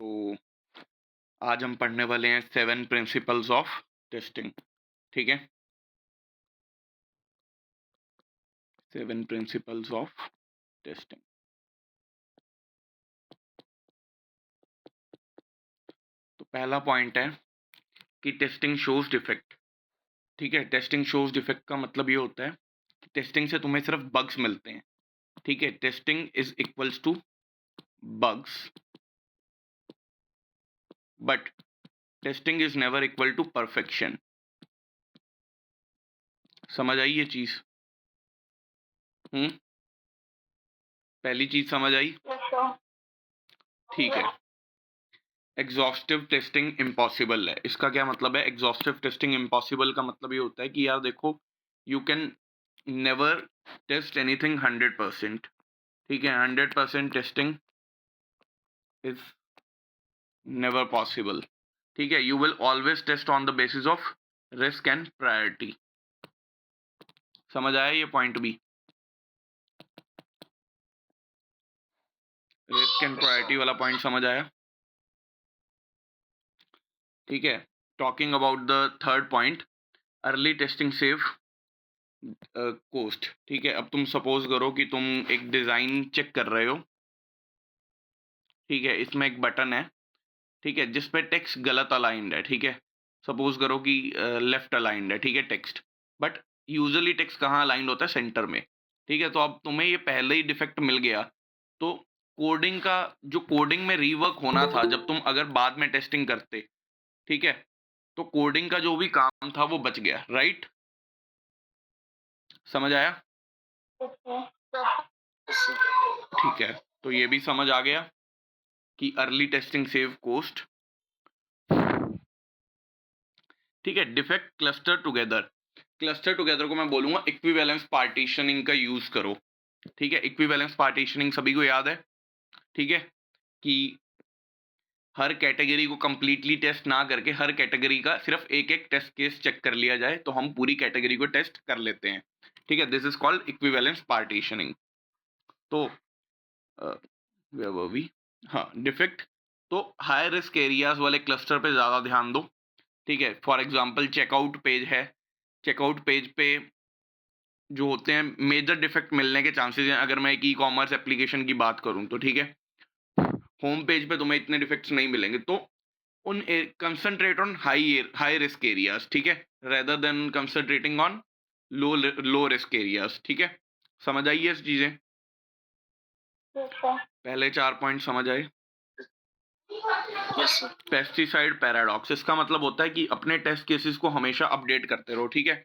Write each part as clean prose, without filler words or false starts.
तो आज हम पढ़ने वाले हैं 7 प्रिंसिपल्स ऑफ टेस्टिंग। ठीक है, 7 प्रिंसिपल्स ऑफ टेस्टिंग। तो पहला पॉइंट है कि टेस्टिंग शोज डिफेक्ट। ठीक है, टेस्टिंग शोज डिफेक्ट का मतलब ये होता है कि टेस्टिंग से तुम्हें सिर्फ बग्स मिलते हैं। ठीक है, testing is equals to bugs, but testing is never equal to perfection. समझ आई ये चीज? पहली चीज समझ आई? ठीक है। एग्जॉस्टिव टेस्टिंग इम्पॉसिबल है। इसका क्या मतलब है? एग्जॉस्टिव टेस्टिंग इम्पॉसिबल का मतलब ये होता है कि यार देखो, you can never test anything 100%। ठीक है, 100% टेस्टिंग इज नेवर पॉसिबल। ठीक है, you will always test on the basis of risk and priority. समझ आया ये पॉइंट भी? रिस्क एंड प्रायोरिटी वाला पॉइंट समझ आया? ठीक है, talking about the third point, early testing save cost. ठीक है, अब तुम सपोज करो कि तुम एक डिज़ाइन चेक कर रहे हो। ठीक है, इसमें एक बटन है। ठीक है, जिस पे टेक्स्ट गलत अलाइंड है। ठीक है, सपोज करो कि लेफ्ट अलाइंड है। ठीक है, टेक्स्ट, बट यूजुअली टेक्स्ट कहाँ अलाइंड होता है? सेंटर में। ठीक है, तो अब तुम्हें ये पहले ही डिफेक्ट मिल गया, तो कोडिंग का जो कोडिंग में रीवर्क होना था, जब तुम अगर बाद में टेस्टिंग करते, ठीक है, तो कोडिंग का जो भी काम था वो बच गया। राइट? समझ आया? ठीक है, तो ये भी समझ आ गया कि अर्ली टेस्टिंग सेव कोस्ट। ठीक है, defect cluster together. Cluster together को मैं बोलूंगा इक्विवेलेंस पार्टीशनिंग का यूज करो। ठीक है, इक्विवेलेंस पार्टीशनिंग सभी को याद है। ठीक है, कि हर कैटेगरी को कंप्लीटली टेस्ट ना करके हर कैटेगरी का सिर्फ एक एक टेस्ट केस चेक कर लिया जाए, तो हम पूरी कैटेगरी को टेस्ट कर लेते हैं। ठीक है, this is called equivalence partitioning. तो where were we? हाँ, डिफेक्ट। तो हाई रिस्क एरियाज वाले क्लस्टर पे ज़्यादा ध्यान दो। ठीक है, फॉर एग्जांपल चेकआउट पेज है। चेकआउट पेज पे जो होते हैं मेजर डिफेक्ट मिलने के चांसेस हैं, अगर मैं एक ई कॉमर्स एप्लीकेशन की बात करूं तो। ठीक है, होम पेज पे तुम्हें इतने डिफेक्ट्स नहीं मिलेंगे, तो उन concentrate on high risk areas. ठीक है, rather than concentrating on low risk areas. ठीक है, समझ आई ये चीजें? पहले 4 पॉइंट समझ आए? पेस्टिसाइड पैराडॉक्स, इसका मतलब होता है कि अपने टेस्ट केसेस को हमेशा अपडेट करते रहो। ठीक है,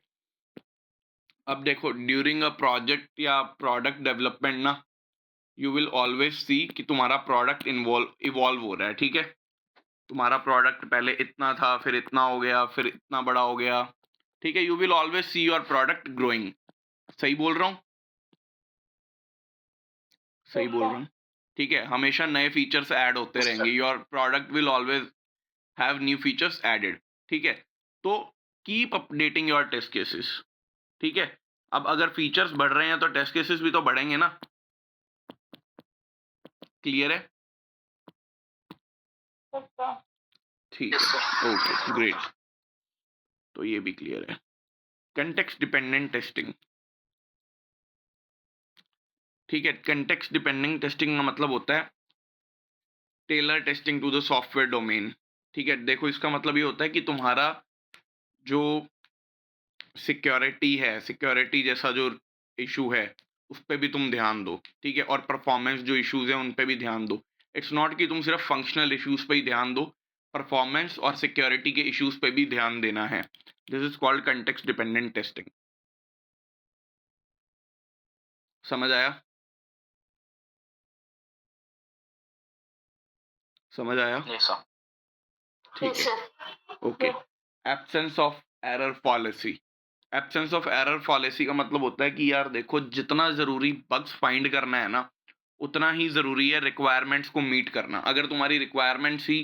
अब देखो, ड्यूरिंग अ प्रोजेक्ट या प्रोडक्ट डेवलपमेंट ना, यू विल ऑलवेज सी कि तुम्हारा प्रोडक्ट इवॉल्व हो रहा है। ठीक है, तुम्हारा प्रोडक्ट पहले इतना था, फिर इतना हो गया, फिर इतना बड़ा हो गया। ठीक है, you will always see your product growing. सही बोल रहा हूँ? सही बोल रहा हूँ? ठीक है, हमेशा नए फीचर्स ऐड होते रहेंगे। Your product will always have new features added. ठीक है, तो keep updating your test cases. ठीक है, अब अगर फीचर्स बढ़ रहे हैं तो टेस्ट केसेस भी तो बढ़ेंगे ना। क्लियर है? ठीक है, ओके ग्रेट। तो ये भी क्लियर है। Context dependent testing. ठीक है, कंटेक्स्ट डिपेंडेंट टेस्टिंग का मतलब होता है tailor testing to the software domain. ठीक है, देखो इसका मतलब ये होता है कि तुम्हारा जो सिक्योरिटी है, सिक्योरिटी जैसा जो इशू है, उस पे भी तुम ध्यान दो। ठीक है, और परफॉर्मेंस जो इश्यूज हैं उन पे भी ध्यान दो। इट्स नॉट कि तुम सिर्फ फंक्शनल इश्यूज पे ही ध्यान दो, परफॉर्मेंस और सिक्योरिटी के इश्यूज पे भी ध्यान देना है। This is called context dependent testing. समझ आया? समझ आया? ठीक है, okay. Absence of error policy. Absence of error policy का मतलब होता है कि यार देखो, जितना ज़रूरी बग्स फाइंड करना है ना, उतना ही ज़रूरी है रिक्वायरमेंट्स को मीट करना। अगर तुम्हारी रिक्वायरमेंट्स ही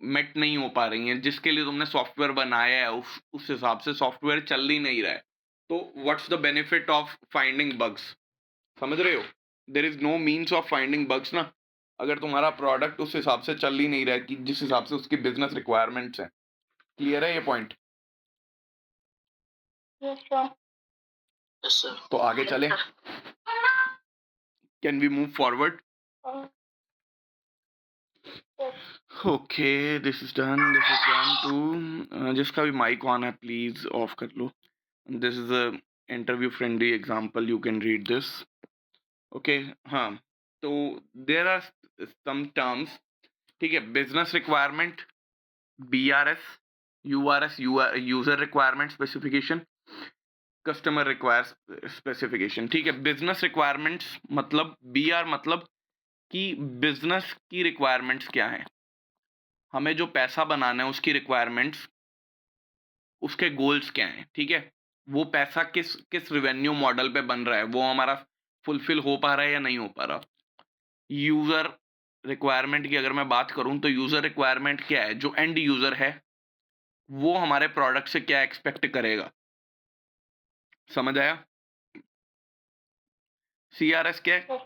मेट नहीं हो पा रही हैं, जिसके लिए तुमने सॉफ्टवेयर बनाया है, उस हिसाब से सॉफ्टवेयर चल ही नहीं रहा है, तो what's the benefit of finding bugs? समझ रहे हो? There is no means of finding bugs ना, अगर तुम्हारा प्रोडक्ट उस हिसाब से चल ही नहीं रहा है कि जिस हिसाब से उसकी बिजनेस रिक्वायरमेंट्स हैं। क्लियर है ये पॉइंट? Yes sir. तो आगे चले, can we move forward? Okay, this is done too. जिसका भी माइक ऑन है प्लीज ऑफ कर लो। This is a interview friendly example, you can read this. Okay, हाँ, तो देयर आर सम टर्म्स, ठीक है। Business requirement, BRS, URS, user requirement specification, customer requires specification, ठीक है। बिजनेस रिक्वायरमेंट्स मतलब BR मतलब कि बिजनेस की रिक्वायरमेंट्स क्या हैं, हमें जो पैसा बनाना है उसकी रिक्वायरमेंट्स, उसके गोल्स क्या हैं, ठीक है। वो पैसा किस किस रेवेन्यू मॉडल पे बन रहा है, वो हमारा फुलफिल हो पा रहा है या नहीं हो पा रहा। यूजर रिक्वायरमेंट की अगर मैं बात करूं तो यूजर रिक्वायरमेंट क्या है, जो एंड यूजर है वो हमारे प्रोडक्ट से क्या एक्सपेक्ट करेगा। समझ आया? CRS क्या है?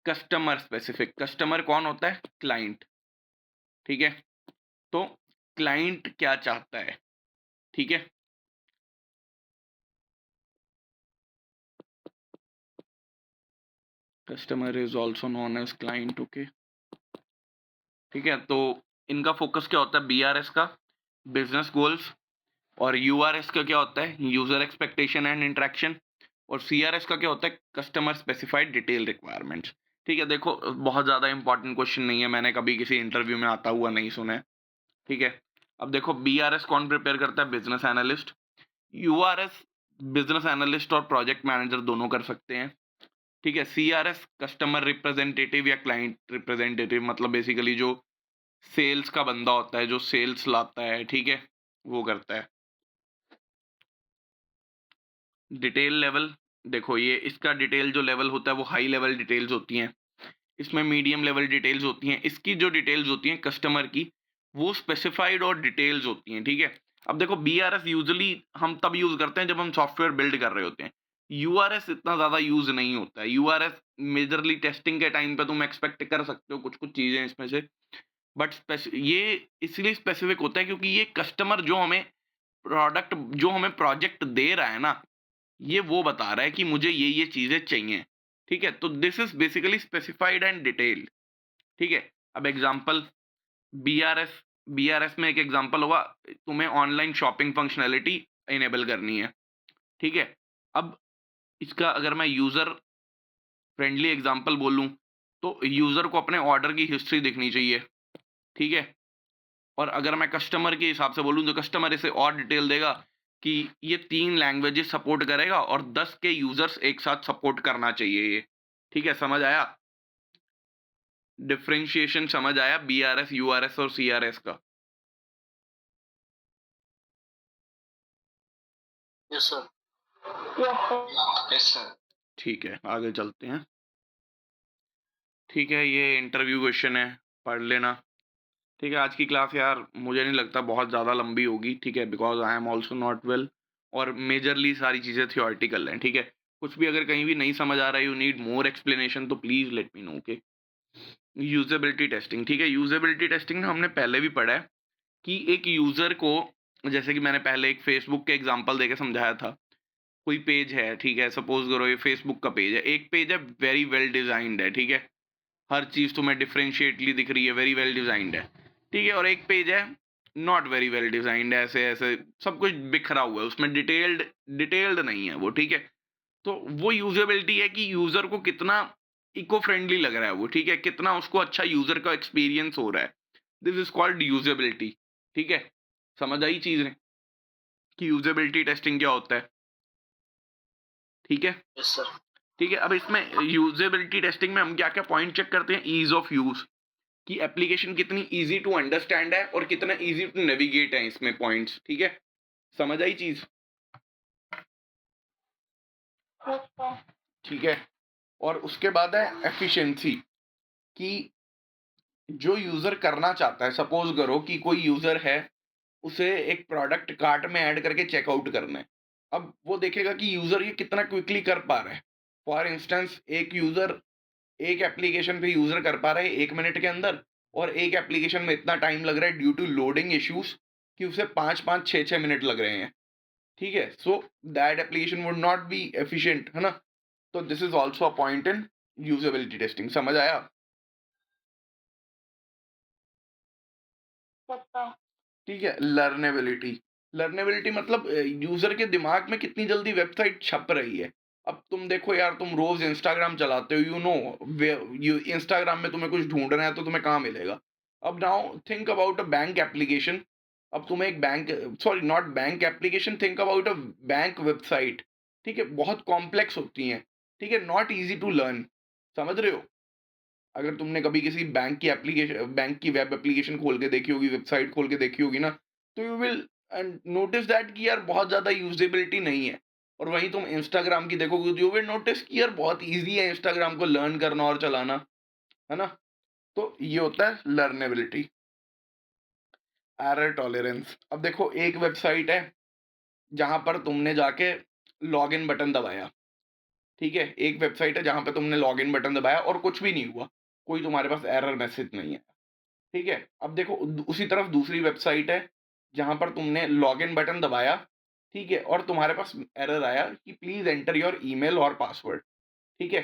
Customer specific. कस्टमर कौन होता है? क्लाइंट, ठीक है। तो क्लाइंट क्या चाहता है, ठीक है। Customer is also known as client, okay, ठीक है। तो इनका फोकस क्या होता है? BRS का बिजनेस गोल्स, और URS का क्या होता है? यूजर एक्सपेक्टेशन एंड इंटरेक्शन, और CRS का क्या होता है? कस्टमर स्पेसिफाइड डिटेल रिक्वायरमेंट्स, ठीक है। देखो, बहुत ज़्यादा इंपॉर्टेंट क्वेश्चन नहीं है, मैंने कभी किसी इंटरव्यू में आता हुआ नहीं सुना है, ठीक है। अब देखो, BRS कौन प्रिपेयर करता है? Business analyst. URS business analyst और प्रोजेक्ट मैनेजर दोनों कर सकते हैं, ठीक है। CRS कस्टमर रिप्रेजेंटेटिव या क्लाइंट रिप्रेजेंटेटिव, मतलब बेसिकली जो सेल्स का बंदा होता है, जो सेल्स लाता है, ठीक है, वो करता है। डिटेल लेवल, देखो ये इसका डिटेल जो लेवल होता है वो हाई लेवल डिटेल्स होती हैं, इसमें मीडियम लेवल डिटेल्स होती हैं, इसकी जो डिटेल्स होती हैं कस्टमर की, वो स्पेसिफाइड और डिटेल्स होती हैं, ठीक है। अब देखो, BRS यूजुअली हम तब यूज करते हैं जब हम सॉफ्टवेयर बिल्ड कर रहे होते हैं। URS इतना ज्यादा यूज नहीं होता है। URS मेजरली टेस्टिंग के टाइम पे तुम एक्सपेक्ट कर सकते हो कुछ कुछ चीजें इसमें से, बट ये इसलिए स्पेसिफिक होता है क्योंकि ये कस्टमर जो हमें प्रोडक्ट, जो हमें प्रोजेक्ट दे रहा है ना, ये वो बता रहा है कि मुझे ये चीजें चाहिए, ठीक है। तो this is basically specified and detailed, ठीक है। अब एग्जांपल, BRS, BRS में एक एग्जांपल होगा, तुम्हें ऑनलाइन शॉपिंग फंक्शनैलिटी इनेबल करनी है, ठीक है। अब इसका अगर मैं यूजर फ्रेंडली एग्जांपल बोलूं तो यूजर को अपने ऑर्डर की हिस्ट्री दिखनी चाहिए, ठीक है। और अगर मैं कस्टमर के हिसाब से बोलूँ तो कस्टमर इसे और डिटेल देगा कि ये 3 लैंग्वेजेस सपोर्ट करेगा और 10 के यूज़र्स एक साथ सपोर्ट करना चाहिए ये। ठीक है, समझ आया? डिफरेंशिएशन समझ आया BRS, URS और CRS का? Yes sir. Yes sir. ठीक है, आगे चलते हैं। ठीक है, ये इंटरव्यू क्वेश्चन है, पढ़ लेना। ठीक है, आज की क्लास यार मुझे नहीं लगता बहुत ज़्यादा लंबी होगी, ठीक है, because I am also not well, और मेजरली सारी चीज़ें थियोरेटिकल हैं, ठीक है। कुछ भी अगर कहीं भी नहीं समझ आ रहा है, यू नीड मोर एक्सप्लेनेशन, तो please let me know, okay. Usability testing, ठीक है। यूजेबिलिटी टेस्टिंग ना हमने पहले भी पढ़ा है कि एक यूज़र को, जैसे कि मैंने पहले एक फेसबुक के एग्जांपल देके समझाया था। कोई पेज है, ठीक है, सपोज करो ये फेसबुक का पेज है, एक पेज है वेरी वेल डिजाइंड है, ठीक है, हर चीज़ तुम्हें डिफरेंशिएटली दिख रही है, वेरी वेल डिजाइंड है, ठीक है। और एक पेज है नॉट वेरी वेल डिजाइंड, ऐसे ऐसे सब कुछ बिखरा हुआ है, उसमें डिटेल्ड डिटेल्ड नहीं है वो, ठीक है। तो वो यूजेबिलिटी है कि यूजर को कितना इको फ्रेंडली लग रहा है वो, ठीक है, कितना उसको अच्छा यूजर का एक्सपीरियंस हो रहा है। दिस इज कॉल्ड यूजेबिलिटी, ठीक है। समझ आई चीजें कि यूजेबिलिटी टेस्टिंग क्या होता है, ठीक है। Yes sir. ठीक है, अब इसमें यूजेबिलिटी टेस्टिंग में हम क्या क्या पॉइंट चेक करते हैं? ईज ऑफ यूज, कि एप्लीकेशन कितनी इजी टू अंडरस्टैंड है और कितना इजी टू नेविगेट है, इसमें पॉइंट्स, ठीक है। समझ आई चीज? ठीक है। और उसके बाद है एफिशिएंसी, कि जो यूजर करना चाहता है, सपोज करो कि कोई यूजर है, उसे एक प्रोडक्ट कार्ट में ऐड करके चेकआउट करना है। अब वो देखेगा कि यूजर ये कितना क्विकली कर पा रहा है। फॉर इंस्टेंस, एक यूजर एक एप्लीकेशन पे यूज़र कर पा रहा है 1 मिनट के अंदर, और एक एप्लीकेशन में इतना टाइम लग रहा है ड्यू टू लोडिंग इश्यूज़ कि उसे 5-5, 6-6 मिनट लग रहे हैं, ठीक है? So that application would not be efficient, है ना? तो this is also a point in usability testing, समझ आया? ठीक है, लर्नेबिलिटी। लर्नेबिलिटी मतलब यूज़र के दिमाग में कितनी जल्दी वेबसाइट छप रही है। अब तुम देखो यार, तुम रोज़ इंस्टाग्राम चलाते हो, you know way you Instagram में तुम्हें कुछ ढूँढना है तो तुम्हें कहाँ मिलेगा? अब now think about a bank application. अब तुम्हें एक bank, sorry not bank application, think about a bank website, ठीक है? बहुत कॉम्प्लेक्स होती हैं, ठीक है? नॉट ईज़ी टू लर्न, समझ रहे हो? अगर तुमने कभी किसी बैंक की वेब एप्लीकेशन खोल के देखी होगी, वेबसाइट खोल के देखी होगी ना, तो यू विल नोटिस दैट कि यार बहुत ज़्यादा यूज़ेबिलिटी नहीं है। और वहीं तुम इंस्टाग्राम की देखोगे तो यू विल नोटिस कि यार बहुत ईज़ी है इंस्टाग्राम को लर्न करना और चलाना, है ना? तो ये होता है लर्नेबिलिटी। Error tolerance. अब देखो, एक वेबसाइट है जहाँ पर तुमने जाके लॉगिन बटन दबाया, ठीक है? एक वेबसाइट है जहाँ पे तुमने लॉगिन बटन दबाया और कुछ भी नहीं हुआ, कोई तुम्हारे पास एरर मैसेज नहीं है। ठीक है? अब देखो उसी तरफ दूसरी वेबसाइट है, जहाँ पर तुमने लॉगिन बटन दबाया, ठीक है? और तुम्हारे पास एरर आया कि प्लीज़ एंटर योर ईमेल और पासवर्ड, ठीक है?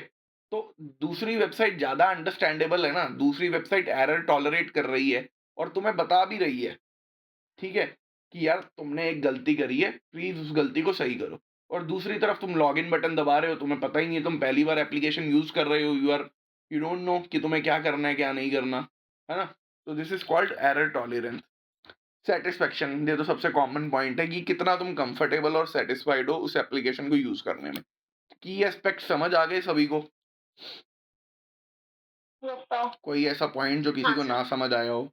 तो दूसरी वेबसाइट ज़्यादा अंडरस्टैंडेबल है ना, दूसरी वेबसाइट एरर टॉलरेट कर रही है और तुम्हें बता भी रही है, ठीक है? कि यार तुमने एक गलती करी है, प्लीज़ उस गलती को सही करो। और दूसरी तरफ तुम लॉगिन बटन दबा रहे हो, तुम्हें पता ही नहीं है, तुम पहली बार एप्लीकेशन यूज़ कर रहे हो, यू डोंट नो कि तुम्हें क्या करना है, क्या नहीं करना, है ना? तो this is called error tolerance. Satisfaction, ये तो सबसे कॉमन पॉइंट है कि कितना तुम कंफर्टेबल और सैटिस्फाइड हो उस एप्लीकेशन को यूज़ करने में। की एस्पेक्ट समझ आ गए सभी को? कोई ऐसा पॉइंट जो किसी हाँ को सर। ना समझ आया हो?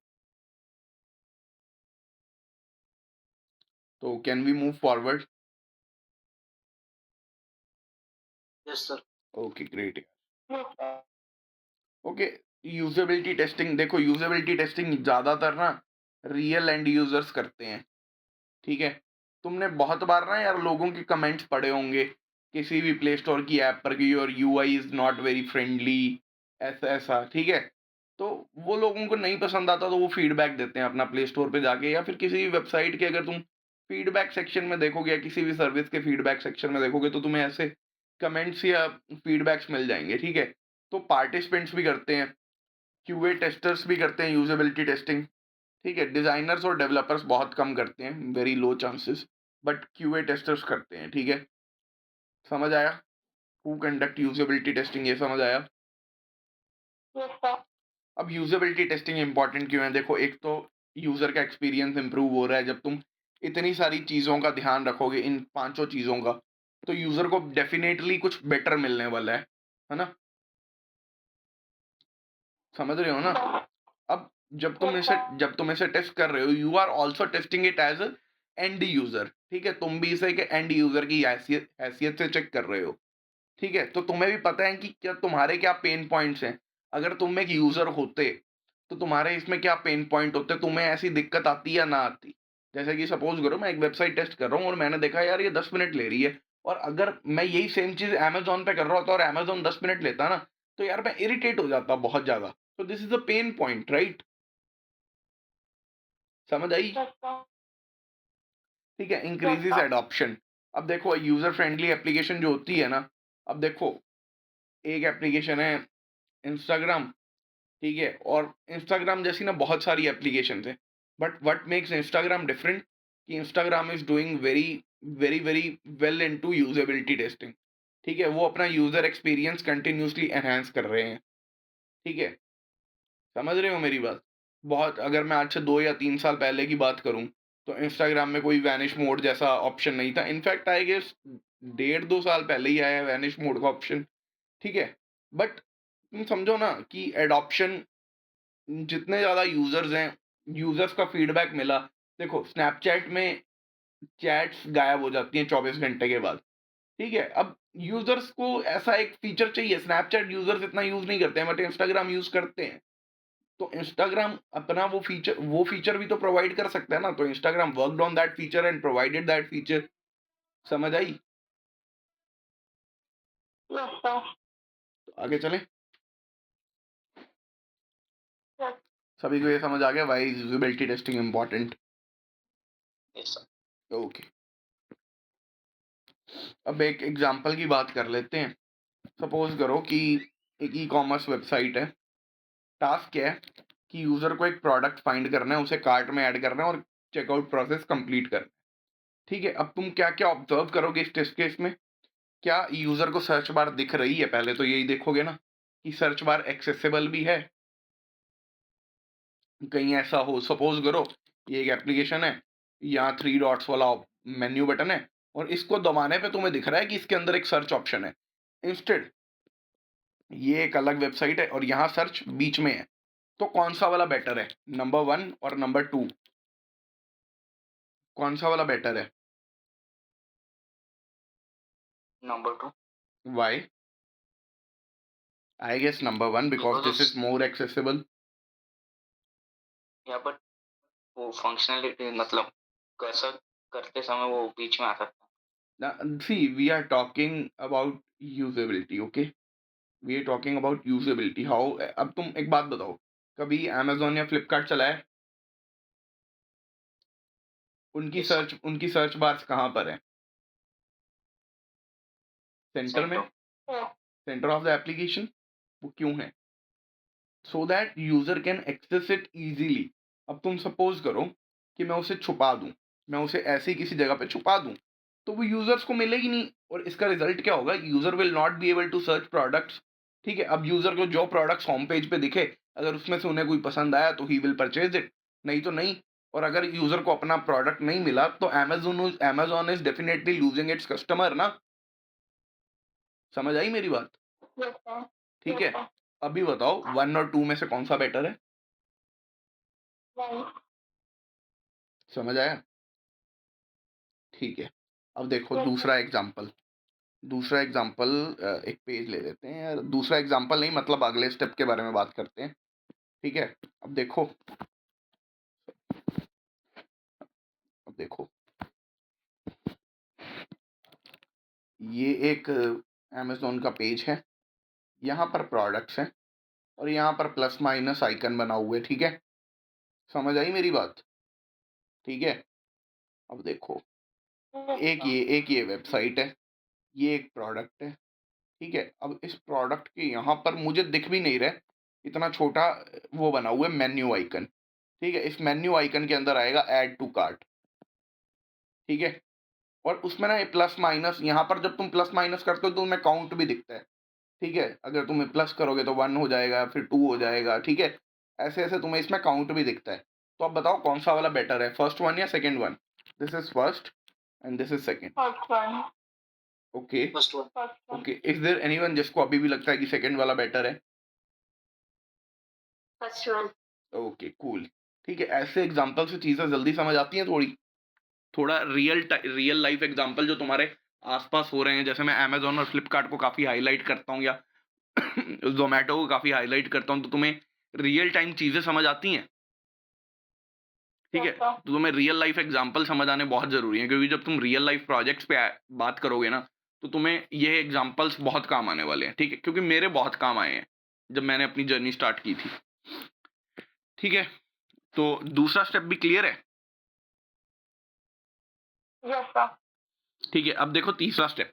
तो can we move forward? Yes sir. Okay, great. Okay, usability testing देखो, यूजेबिलिटी टेस्टिंग ज़्यादातर ना रियल एंड यूजर्स करते हैं, ठीक है? तुमने बहुत बार ना यार लोगों के कमेंट्स पढ़े होंगे किसी भी प्ले स्टोर की ऐप पर कि your UI is not very friendly, ऐसा-ऐसा, ठीक है? तो वो लोगों को नहीं पसंद आता तो वो फीडबैक देते हैं अपना प्ले स्टोर पे जाके, या फिर किसी भी वेबसाइट के अगर तुम फीडबैक सेक्शन में देखोगे या किसी भी सर्विस के फीडबैक सेक्शन में देखोगे तो तुम्हें ऐसे कमेंट्स या फीडबैक्स मिल जाएँगे, ठीक है? तो पार्टिसिपेंट्स भी करते हैं, क्यूए टेस्टर्स भी करते हैं यूजेबिलिटी टेस्टिंग, ठीक है? डिज़ाइनर्स और डेवलपर्स बहुत कम करते हैं, very low chances, but QA testers करते हैं, ठीक है? समझ आया? हू कंडक्ट यूजेबिलिटी टेस्टिंग, ये समझ आया? अब यूजेबिलिटी टेस्टिंग इंपॉर्टेंट क्यों है? देखो, एक तो यूज़र का एक्सपीरियंस इंप्रूव हो रहा है जब तुम इतनी सारी चीज़ों का ध्यान रखोगे, इन पाँचों चीज़ों का, तो यूज़र को डेफिनेटली कुछ बेटर मिलने वाला है ना? समझ रहे हो ना? अब जब तुम इसे टेस्ट कर रहे हो, you are also testing it as a end user, ठीक है? तुम भी इसे एक एंड यूज़र की हैसियत हैसियत से चेक कर रहे हो, ठीक है? तो तुम्हें भी पता है कि क्या तुम्हारे क्या पेन पॉइंट्स हैं। अगर तुम एक यूज़र होते, तो तुम्हारे इसमें क्या पेन पॉइंट होते, तुम्हें ऐसी दिक्कत आती या ना आती? जैसे कि सपोज़ करो मैं एक वेबसाइट टेस्ट कर रहा हूँ और मैंने देखा यार ये 10 मिनट ले रही है, और अगर मैं यही सेम चीज़ अमेज़न पे कर रहा होता और अमेज़न 10 मिनट लेता ना, तो यार मैं इरिटेट हो जाता बहुत ज़्यादा। तो this is a pain point, right? समझ आई? ठीक है, इंक्रीज़ेज़ एडॉप्शन। अब देखो यूज़र फ्रेंडली एप्लीकेशन जो होती है ना, अब देखो एक एप्लीकेशन है इंस्टाग्राम, ठीक है? और इंस्टाग्राम जैसी ना बहुत सारी एप्लीकेशंस हैं, but what makes Instagram different कि Instagram is doing very, very, very well into usability testing, ठीक है? वो अपना यूज़र एक्सपीरियंस कंटिन्यूअसली एनहांस कर रहे हैं, ठीक है? समझ रहे हो मेरी बात? बहुत, अगर मैं आज से 2 या 3 साल पहले की बात करूँ, तो इंस्टाग्राम में कोई वैनिश मोड जैसा ऑप्शन नहीं था। इनफैक्ट आई गेस डेढ़ 2 साल पहले ही आया है वैनिश मोड का ऑप्शन, ठीक है? बट तुम समझो ना कि एडॉप्शन, जितने ज़्यादा यूज़र्स हैं, यूज़र्स का फीडबैक मिला। देखो स्नैपचैट में चैट्स गायब हो जाती हैं 24 घंटे के बाद, ठीक है? अब यूज़र्स को ऐसा एक फीचर चाहिए, स्नैपचैट यूज़र्स इतना यूज़ नहीं करते हैं बट इंस्टाग्राम यूज़ करते हैं। तो इंस्टाग्राम अपना वो फीचर भी तो प्रोवाइड कर सकता है ना, तो Instagram worked on that feature and provided that feature. समझ आई? तो आगे चलें? सभी को ये समझ आ गया why is usability testing important? Yes, sir. Okay, अब एक एग्जांपल की बात कर लेते हैं। सपोज करो कि एक ई कॉमर्स वेबसाइट है। टास्क क्या है कि यूजर को एक प्रोडक्ट फाइंड करना है, उसे कार्ट में ऐड करना है और चेकआउट प्रोसेस कंप्लीट करना है। ठीक है, अब तुम क्या क्या ऑब्जर्व करोगे इस टेस्ट केस में? क्या यूजर को सर्च बार दिख रही है? पहले तो यही देखोगे ना कि सर्च बार एक्सेसिबल भी है। कहीं ऐसा हो, सपोज करो ये एक एप्लीकेशन है, यहाँ 3 डॉट्स वाला मेन्यू बटन है और इसको दबाने पे तुम्हें दिख रहा है कि इसके अंदर एक सर्च ऑप्शन है। इंस्टेड ये एक अलग वेबसाइट है और यहाँ सर्च बीच में है। तो कौन सा वाला बेटर है, नंबर 1 और नंबर 2? कौन सा वाला बेटर है? Number 2. Why? I guess number 1 because Because of this is more accessible. yeah, but वो फंक्शनलिटी मतलब कैसा करते समय वो बीच में आ सकता है. See, we are talking about usability, okay? We are talking about usability. How? अब तुम एक बात बताओ, कभी Amazon या Flipkart चलाया है? Yes, sir. उनकी सर्च बार्स कहाँ पर है? सेंटर में? Center. Centre of the application. वो क्यों है? So that user can access it easily. अब तुम सपोज करो कि मैं उसे छुपा दूं, मैं उसे ऐसे ही किसी जगह पे छुपा दूं, तो वो यूजर्स को मिलेगी नहीं और इसका रिजल्ट क्या होगा? User will not be able to search products. ठीक है, अब यूजर को जो प्रोडक्ट्स होम पेज पे दिखे, अगर उसमें से उन्हें कोई पसंद आया तो ही विल परचेज इट, नहीं तो नहीं। और अगर यूजर को अपना प्रोडक्ट नहीं मिला तो Amazon is definitely losing its customer ना। समझ आई मेरी बात? Yes, sir. ठीक Yes, है, sir. अभी बताओ 1 और 2 में से कौन सा बेटर है? Right. समझ आया? ठीक है, अब देखो Yes, sir. दूसरा एग्जाम्पल एक पेज ले लेते हैं यार। दूसरा एग्जाम्पल नहीं, मतलब अगले स्टेप के बारे में बात करते हैं। ठीक है, अब देखो, अब देखो ये एक अमेजोन का पेज है, यहाँ पर प्रोडक्ट्स हैं और यहाँ पर प्लस माइनस आइकन बना हुआ है। ठीक है, समझ आई मेरी बात? ठीक है, अब देखो Yes, sir. एक ये वेबसाइट है, ये एक प्रोडक्ट है। ठीक है, अब इस प्रोडक्ट के यहाँ पर मुझे दिख भी नहीं रहा, इतना छोटा वो बना हुआ है मेन्यू आइकन। ठीक है, इस मेन्यू आइकन के अंदर आएगा ऐड टू कार्ट। ठीक है, और उसमें ना ये प्लस माइनस, यहाँ पर जब तुम प्लस माइनस करते हो तो तुम्हें काउंट भी दिखता है। ठीक है, अगर तुम्हें प्लस करोगे तो 1 हो जाएगा, फिर 2 हो जाएगा। ठीक है, ऐसे ऐसे तुम्हें इसमें काउंट भी दिखता है। तो अब बताओ कौन सा वाला बेटर है, फर्स्ट वन या second one? This is first and this is second. First one. Okay, First one. First one. Okay, is there anyone जिसको अभी भी लगता है कि सेकंड वाला बेटर है? First one. Okay, cool. ठीक है, ऐसे एग्जांपल से चीजें जल्दी समझ आती हैं थोड़ी। थोड़ा रियल लाइफ एग्जांपल जो तुम्हारे आसपास हो रहे हैं, जैसे मैं अमेजोन और फ्लिपकार्ट को काफ़ी हाईलाइट करता हूँ या ज़ोमैटो को काफ़ी हाईलाइट करता हूँ, तो तुम्हें रियल टाइम चीज़ें समझ आती हैं। ठीक है, Yes, sir. तो तुम्हें रियल लाइफ एग्जांपल समझ आने बहुत ज़रूरी है, क्योंकि जब तुम रियल लाइफ प्रोजेक्ट्स पे बात करोगे ना, तो तुम्हें ये एग्जांपल्स बहुत काम आने वाले हैं। ठीक है, क्योंकि मेरे बहुत काम आए हैं जब मैंने अपनी जर्नी स्टार्ट की थी। ठीक है, तो दूसरा स्टेप भी क्लियर है? Yes, sir. ठीक है, अब देखो तीसरा स्टेप।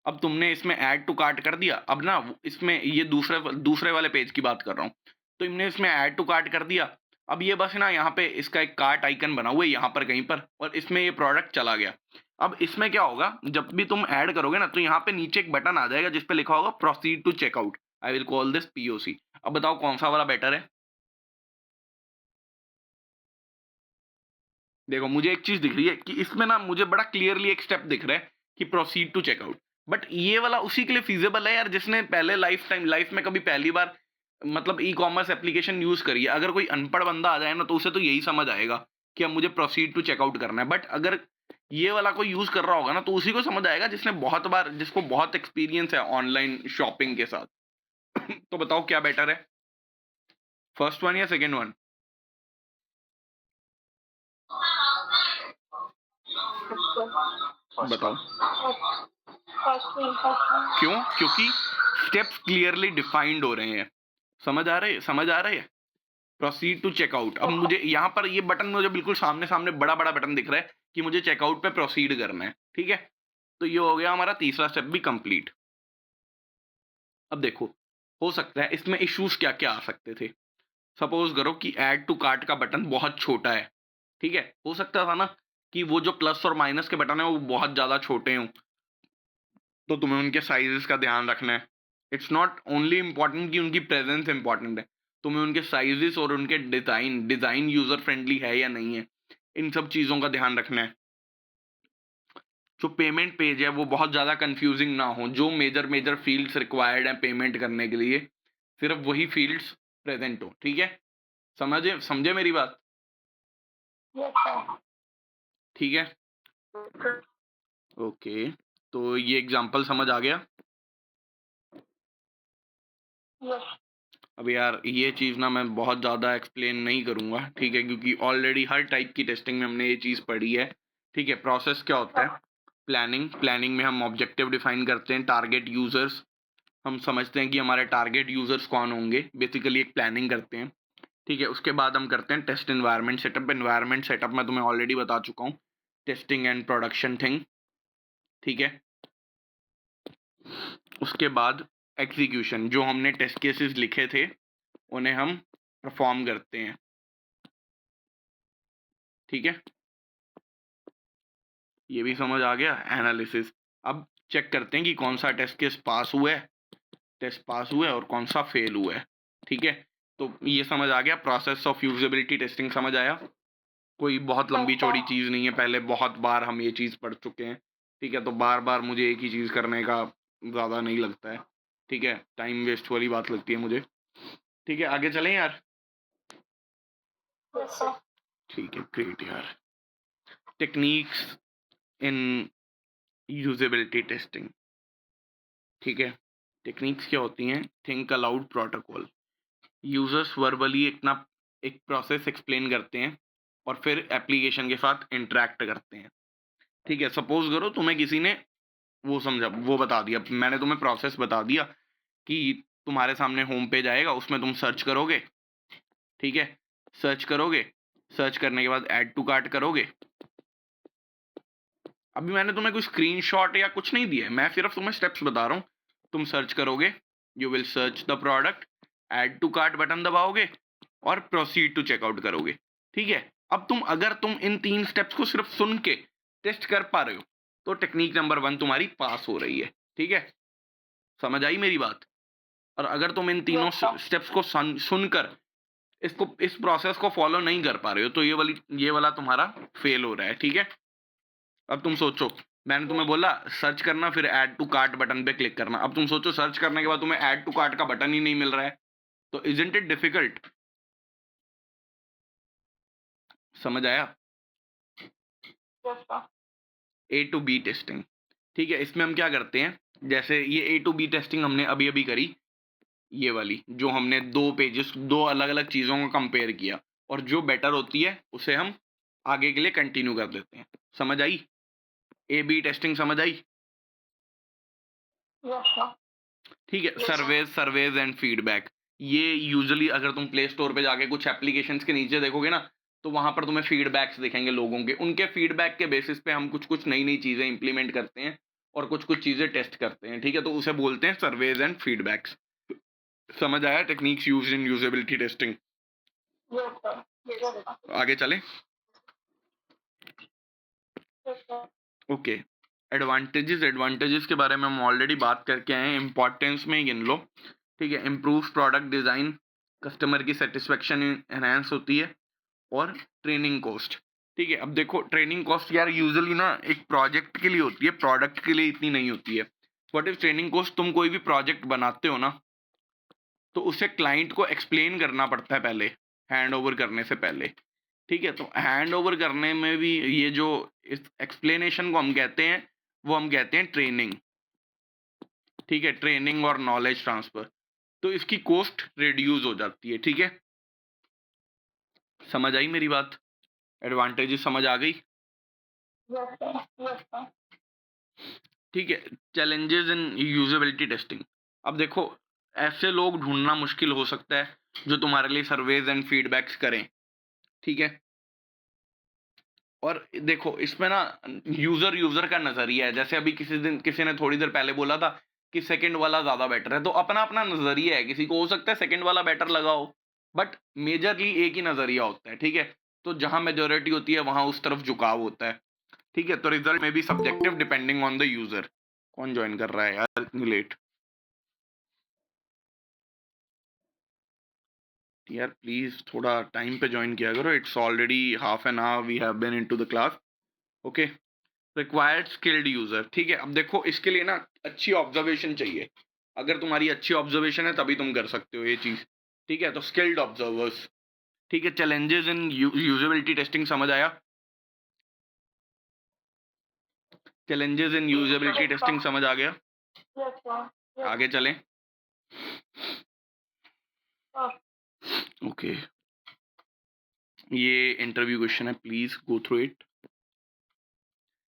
अब तुमने इसमें ऐड टू कार्ट कर दिया। अब ना इसमें ये दूसरे वाले पेज की बात कर रहा हूँ। तो इनने इसमें ऐड टू कार्ट कर दिया। अब ये बस ना यहाँ पे इसका एक कार्ट आइकन बना हुआ है यहाँ पर कहीं पर, और इसमें ये प्रोडक्ट चला गया। अब इसमें क्या होगा, जब भी तुम ऐड करोगे ना, तो यहाँ पे नीचे एक बटन आ जाएगा जिस पे लिखा होगा proceed to checkout. I will call this POC. अब बताओ कौन सा वाला बेटर है? देखो मुझे एक चीज दिख रही है कि इसमें ना मुझे बड़ा क्लियरली एक स्टेप दिख रहा है कि प्रोसीड टू चेकआउट। बट ये वाला उसी के लिए फीजेबल है यार जिसने पहले लाइफ में कभी पहली बार मतलब ई कॉमर्स एप्लीकेशन यूज करी है। अगर कोई अनपढ़ बंदा आ जाए ना, तो उसे तो यही समझ आएगा कि अब मुझे प्रोसीड टू चेकआउट करना है। बट अगर ये वाला कोई यूज कर रहा होगा ना, तो उसी को समझ आएगा जिसको बहुत एक्सपीरियंस है ऑनलाइन शॉपिंग के साथ। तो बताओ क्या बेटर है, फर्स्ट वन या सेकेंड वन? First बताओ one. First one. First one. क्यों? क्योंकि स्टेप्स क्लियरली डिफाइंड हो रहे हैं। समझ आ रहे है? Proceed to checkout. अब मुझे यहाँ पर ये बटन मुझे बिल्कुल सामने सामने बड़ा बड़ा बटन दिख रहा है कि मुझे चेकआउट पे प्रोसीड करना है, ठीक है। तो ये हो गया हमारा तीसरा स्टेप भी कंप्लीट। अब देखो, हो सकता है इसमें इश्यूज क्या क्या आ सकते थे। सपोज करो कि ऐड टू कार्ट का बटन बहुत छोटा है, ठीक है। हो सकता था ना कि वो जो प्लस और माइनस के बटन है वो बहुत ज़्यादा छोटे हों, तो तुम्हें उनके साइज़ेस का ध्यान रखना है। इट्स नॉट ओनली इम्पोर्टेंट कि उनकी प्रेज़ेंस इम्पोर्टेंट है, तुम्हें उनके साइज़ेस और उनके डिज़ाइन यूज़र फ्रेंडली है या नहीं है, इन सब चीज़ों का ध्यान रखना है। जो पेमेंट पेज है वो बहुत ज़्यादा कन्फ्यूज़िंग ना हो, जो मेजर फ़ील्ड्स रिक्वायर्ड हैं पेमेंट करने के लिए, सिर्फ़ वही फ़ील्ड्स प्रेज़ेंट हो, ठीक है? समझे समझे मेरी बात? ठीक है? ओके, तो ये एग्ज़ाम्पल समझ आ गया? अब यार ये चीज़ ना मैं बहुत ज़्यादा एक्सप्लेन नहीं करूँगा, ठीक है? क्योंकि ऑलरेडी हर टाइप की टेस्टिंग में हमने ये चीज़ पढ़ी है, ठीक है? प्रोसेस क्या होता है? प्लानिंग में हम ऑब्जेक्टिव डिफाइन करते हैं, टारगेट यूज़र्स हम समझते हैं कि हमारे टारगेट यूज़र्स कौन होंगे, बेसिकली एक प्लानिंग करते हैं, ठीक है? उसके बाद हम करते हैं टेस्ट एनवायरनमेंट सेटअप मैं तुम्हें ऑलरेडी बता चुका हूँ, टेस्टिंग एंड प्रोडक्शन थिंग, ठीक है? उसके बाद एग्ज़ीक्यूशन, जो हमने टेस्ट केसेस लिखे थे, उन्हें हम परफ़ॉर्म करते हैं, ठीक है? ये भी समझ आ गया। एनालिसिस, अब चेक करते हैं कि कौन सा टेस्ट पास हुआ है और कौन सा फेल हुआ है, ठीक है। तो ये समझ आ गया, प्रोसेस ऑफ यूजेबिलिटी टेस्टिंग समझ आया। कोई बहुत लंबी चौड़ी चीज़ नहीं है, पहले बहुत बार हम ये चीज़ पढ़ चुके हैं, ठीक है। तो बार बार मुझे एक ही चीज़ करने का ज़्यादा नहीं लगता है, ठीक है। टाइम वेस्ट वाली बात लगती है मुझे, ठीक है। आगे चलें यार? ठीक है, ग्रेट यार। टेक्निक्स इन यूजेबिलिटी टेस्टिंग, ठीक है। टेक्निक्स क्या होती हैं? Think allowed protocol, users verbally एक प्रोसेस एक्सप्लेन करते हैं और फिर एप्लीकेशन के साथ इंटरेक्ट करते हैं, ठीक है। सपोज करो तुम्हें किसी ने वो बता दिया, मैंने तुम्हें प्रोसेस बता दिया कि तुम्हारे सामने होम पेज आएगा, उसमें तुम सर्च करोगे, ठीक है। सर्च करोगे, सर्च करने के बाद ऐड टू कार्ट करोगे। अभी मैंने तुम्हें कोई स्क्रीनशॉट या कुछ नहीं दिया है, मैं सिर्फ तुम्हें स्टेप्स बता रहा हूँ। तुम सर्च करोगे, you will search the product, add to cart button दबाओगे और प्रोसीड टू चेकआउट करोगे, ठीक है। अब अगर तुम इन 3 स्टेप्स को सिर्फ सुन के टेस्ट कर पा रहे हो, तो टेक्निक नंबर 1 तुम्हारी पास हो रही है, ठीक है। समझ आई मेरी बात? और अगर तुम इन तीनों स्टेप्स को सुनकर इस प्रोसेस को फॉलो नहीं कर पा रहे हो, तो ये वाला तुम्हारा फेल हो रहा है, ठीक है। अब तुम सोचो, मैंने तुम्हें बोला सर्च करना, फिर ऐड टू कार्ट बटन पे क्लिक करना। अब तुम सोचो, सर्च करने के बाद तुम्हें ऐड टू कार्ट का बटन ही नहीं मिल रहा है, तो इज़न्ट इट डिफिकल्ट? समझ आया? ए टू बी टेस्टिंग, ठीक है। इसमें हम क्या करते हैं, जैसे ये ए टू बी टेस्टिंग हमने अभी अभी करी, ये वाली जो हमने दो अलग अलग चीज़ों को कंपेयर किया, और जो बेटर होती है उसे हम आगे के लिए कंटिन्यू कर देते हैं। समझ आई? ए बी टेस्टिंग समझ आई? ठीक है। सर्वेज एंड फीडबैक, ये यूजुअली अगर तुम प्ले स्टोर पे जाके कुछ एप्लीकेशंस के नीचे देखोगे ना, तो वहां पर तुम्हें फीडबैक्स दिखेंगे लोगों के, उनके फीडबैक के बेसिस पे हम कुछ कुछ नई नई चीजें इंप्लीमेंट करते हैं और कुछ कुछ चीजें टेस्ट करते हैं, ठीक है। तो उसे बोलते हैं सर्वेज एंड फीडबैक्स। समझ आया? Techniques used in usability testing. आगे चलें? ओके। एडवांटेजेस के बारे में हम ऑलरेडी बात करके आए हैं, इंपॉर्टेंस में ही गिन लो, ठीक है। इम्प्रूव प्रोडक्ट डिज़ाइन, कस्टमर की सेटिस्फेक्शन एनहांस होती है, और ट्रेनिंग कॉस्ट, ठीक है। अब देखो, ट्रेनिंग कॉस्ट यार यूजुअली ना एक प्रोजेक्ट के लिए होती है, प्रोडक्ट के लिए इतनी नहीं होती है। What is training cost? तुम कोई भी प्रोजेक्ट बनाते हो ना, तो उसे क्लाइंट को एक्सप्लेन करना पड़ता है पहले, हैंड ओवर करने से पहले, ठीक है। तो हैंड ओवर करने में भी ये जो इस एक्सप्लेनेशन को हम कहते हैं, वो हम कहते हैं ट्रेनिंग, ठीक है। ट्रेनिंग और नॉलेज ट्रांसफर, तो इसकी कॉस्ट रिड्यूस हो जाती है, ठीक है। समझ आई मेरी बात? एडवांटेजेस समझ आ गई? ठीक है। चैलेंजेस इन यूजेबिलिटी टेस्टिंग, अब देखो, ऐसे लोग ढूँढना मुश्किल हो सकता है, जो तुम्हारे लिए सर्वेज़ एंड फीडबैक्स करें, ठीक है? और देखो इसमें ना यूज़र का नज़रिया है, जैसे अभी किसी ने थोड़ी देर पहले बोला था कि सेकंड वाला ज़्यादा बेटर है, तो अपना-अपना नज़रिया है, किसी को हो सकता है सेकंड वाला बेटर लगा हो, बट मेजरली एक ही नज़रिया होता है, ठीक है? तो जहाँ मेजॉरिटी होती है, वहाँ उस तरफ झुकाव होता है, ठीक है? तो रिज़ल्ट में be subjective depending on the user. कौन जॉइन कर रहा है यार इतनी लेट? यार प्लीज़ थोड़ा टाइम पे जॉइन किया करो, it's already half an hour we have been into the class, okay? Required skilled user, ठीक है? अब देखो इसके लिए ना अच्छी ऑब्जर्वेशन चाहिए। अगर तुम्हारी अच्छी ऑब्जर्वेशन है तभी तुम कर सकते हो ये चीज, ठीक है? तो स्किल्ड ऑब्जर्वर्स, ठीक है? चैलेंजेस इन यूजेबिलिटी टेस्टिंग समझ आया? चैलेंजेस इन यूजेबिलिटी टेस्टिंग समझ आ गया? आगे चलें। ओके, ये इंटरव्यू क्वेश्चन है, please go through it.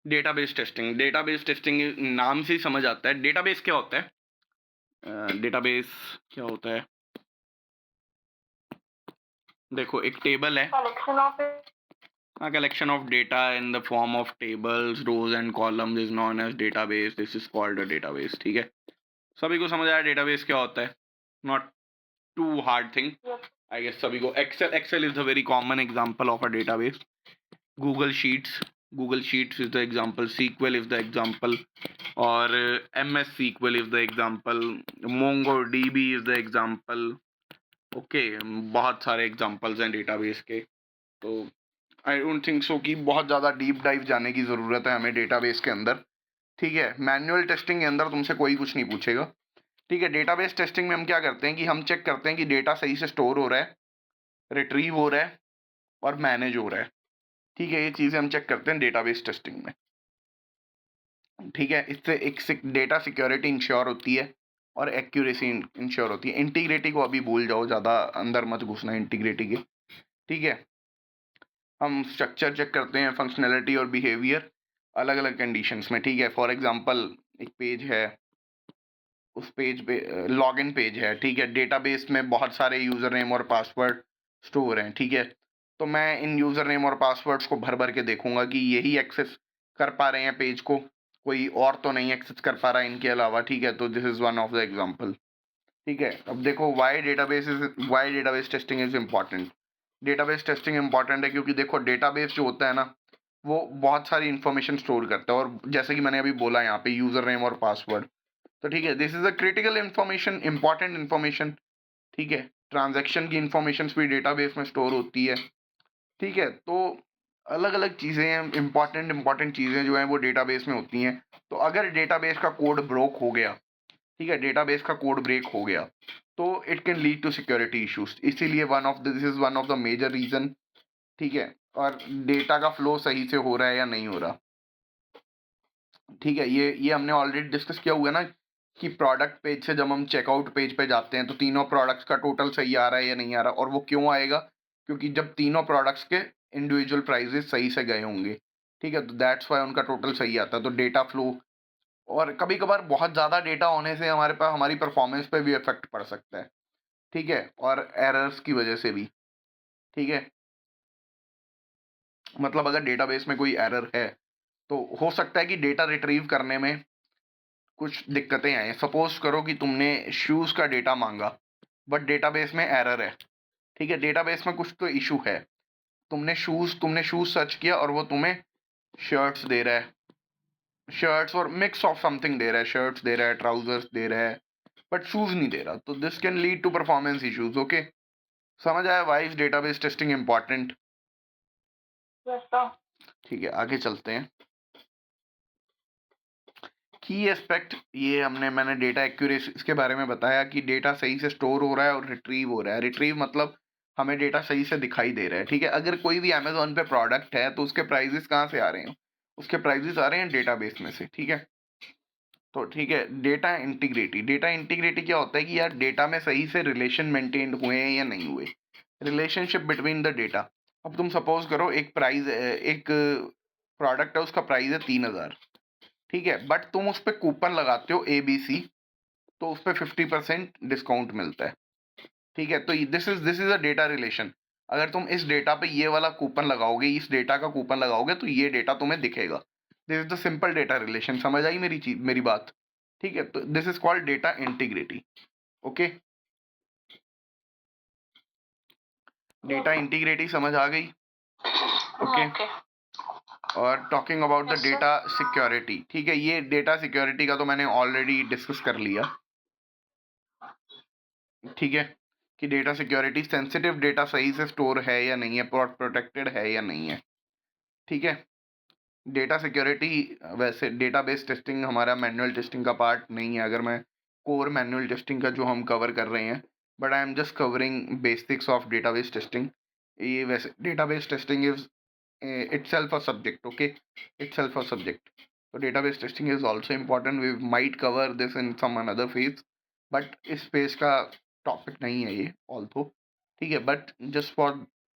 Database testing नाम से ही समझ आता है। डेटाबेस क्या होता है? डेटाबेस क्या होता है? देखो एक टेबल है, a collection of data in the form of tables, rows and columns is known as database. This is called a database, ठीक है? सभी को समझ आया डेटाबेस क्या होता है? Not too hard thing. I guess सभी को Excel is a very common example of a database. Google Sheets is the example. SQL is the example. और MS SQL is the example. MongoDB is the example. Okay बहुत सारे examples हैं database के, तो I don't think so कि बहुत ज़्यादा deep dive जाने की ज़रूरत है हमें डेटाबेस के अंदर, ठीक है? मैनुअल टेस्टिंग के अंदर तुमसे कोई कुछ नहीं पूछेगा, ठीक है? डेटाबेस टेस्टिंग में हम क्या करते हैं कि हम चेक करते हैं कि डेटा सही से स्टोर हो रहा है, रिट्रीव हो रहा है और मैनेज हो रहा है, ठीक है? ये चीज़ें हम चेक करते हैं डेटाबेस टेस्टिंग में, ठीक है? इससे एक डेटा सिक्योरिटी इंश्योर होती है और एक्यूरेसी इंश्योर होती है। इंटीग्रिटी को अभी भूल जाओ, ज़्यादा अंदर मत घुसना इंटीग्रिटी के, ठीक है? हम स्ट्रक्चर चेक करते हैं, फंक्शनैलिटी और बिहेवियर अलग अलग कंडीशंस में, ठीक है? फॉर एग्जांपल एक पेज है, उस पेज पे लॉगिन पेज है, ठीक है? डेटाबेस में बहुत सारे यूज़र नेम और पासवर्ड स्टोर हैं, ठीक है? तो मैं इन यूज़र नेम और पासवर्ड्स को भर भर के देखूंगा कि यही एक्सेस कर पा रहे हैं पेज को, कोई और तो नहीं एक्सेस कर पा रहा है इनके अलावा, ठीक है? तो this is one of the example, ठीक है? अब देखो why database testing is important. Database testing important है क्योंकि देखो डेटाबेस जो होता है ना, वो बहुत सारी इन्फॉर्मेशन स्टोर करता है, और जैसे कि मैंने अभी बोला यहाँ पे यूजर नेम और पासवर्ड, तो ठीक है, this is a critical information, important information, ठीक है? ट्रांजैक्शन की इन्फॉर्मेशन भी डेटाबेस में स्टोर होती है, ठीक है? तो अलग अलग चीज़ें हैं, इंपॉर्टेंट चीज़ें जो हैं वो डेटाबेस में होती हैं। तो अगर डेटाबेस का कोड ब्रोक हो गया, ठीक है, डेटाबेस का कोड ब्रेक हो गया, तो it can lead to security issues, इसीलिए this is one of the major reason, ठीक है? और डेटा का फ्लो सही से हो रहा है या नहीं हो रहा, ठीक है? ये हमने ऑलरेडी डिस्कस किया हुआ है ना कि प्रोडक्ट पेज से जब हम चेकआउट पेज पे जाते हैं तो तीनों प्रोडक्ट्स का टोटल सही आ रहा है या नहीं आ रहा, और वो क्यों आएगा? क्योंकि जब तीनों प्रोडक्ट्स के इंडिविजुअल प्राइजेस सही से गए होंगे, ठीक है? तो दैट्स वाई उनका टोटल सही आता है। तो डेटा फ्लो, और कभी-कभार बहुत ज़्यादा डेटा होने से हमारे पास हमारी परफॉर्मेंस पे भी इफ़ेक्ट पड़ सकता है, ठीक है? और एरर्स की वजह से भी, ठीक है? मतलब अगर डेटाबेस में कोई एरर है, तो हो सकता है कि डेटा रिट्रीव करने में कुछ दिक्कतें आएँ। सपोज़ करो कि तुमने शूज़ का डेटा माँगा, बट डेटाबेस में एरर है, ठीक है? डेटाबेस में कुछ तो इश्यू है। तुमने शूज़ सर्च किया और वो तुम्हें शर्ट्स दे रहा है, शर्ट्स और मिक्स ऑफ समथिंग दे रहा है, शर्ट्स दे रहा है, ट्राउज़र्स दे रहा है, बट शूज़ नहीं दे रहा। तो this can lead to performance issues, okay? समझ आया why is database testing important? Yes sir. ठीक है, आगे चलते हैं। की एस्पेक्ट, मैंने डेटा एक्यूरेसी इसके बारे में बताया कि डेटा सही से स्टोर हो रहा है और रिट्रीव हो रहा है। रिट्रीव मतलब हमें डेटा सही से दिखाई दे रहा है, ठीक है? अगर कोई भी अमेज़न पे प्रोडक्ट है तो उसके प्राइसेस कहाँ से आ रहे हैं? उसके प्राइसेस आ रहे हैं डेटाबेस में से, ठीक है? तो ठीक है, डेटा इंटीग्रिटी क्या होता है कि यार डेटा में सही से रिलेशन मेंटेन हुए हैं या नहीं हुए, रिलेशनशिप बिटवीन द डेटा। अब तुम सपोज करो एक प्रोडक्ट है, उसका प्राइस है 3000, ठीक है? बट तुम उस पे कूपन लगाते हो ABC, तो उस पे 50% डिस्काउंट मिलता है, ठीक है। तो this is a data relation. अगर तुम इस डेटा पे ये वाला कूपन लगाओगे, इस डेटा का कूपन लगाओगे, तो ये डेटा तुम्हें दिखेगा। This is the simple data relation. समझ आई मेरी बात? ठीक है, तो this is called data integrity. Okay, data integrity समझ आ गई? ओके। और talking about the Yes, sir. Data security, ठीक है, ये डेटा सिक्योरिटी का तो मैंने ऑलरेडी डिस्कस कर लिया, ठीक है, कि डेटा सिक्योरिटी सेंसिटिव डेटा सही से स्टोर है या नहीं है, प्रोटेक्टेड है या नहीं है, ठीक है। डेटा सिक्योरिटी वैसे डेटाबेस टेस्टिंग हमारा मैनुअल टेस्टिंग का पार्ट नहीं है, अगर मैं कोर मैनुअल टेस्टिंग का जो हम कवर कर रहे हैं, but I am just covering basics of database testing. ये वैसे database testing is itself a subject, okay, itself a subject. So database testing is also important. We might cover this in some another phase, but इस phase का topic नहीं है ये although, ठीक है, but just for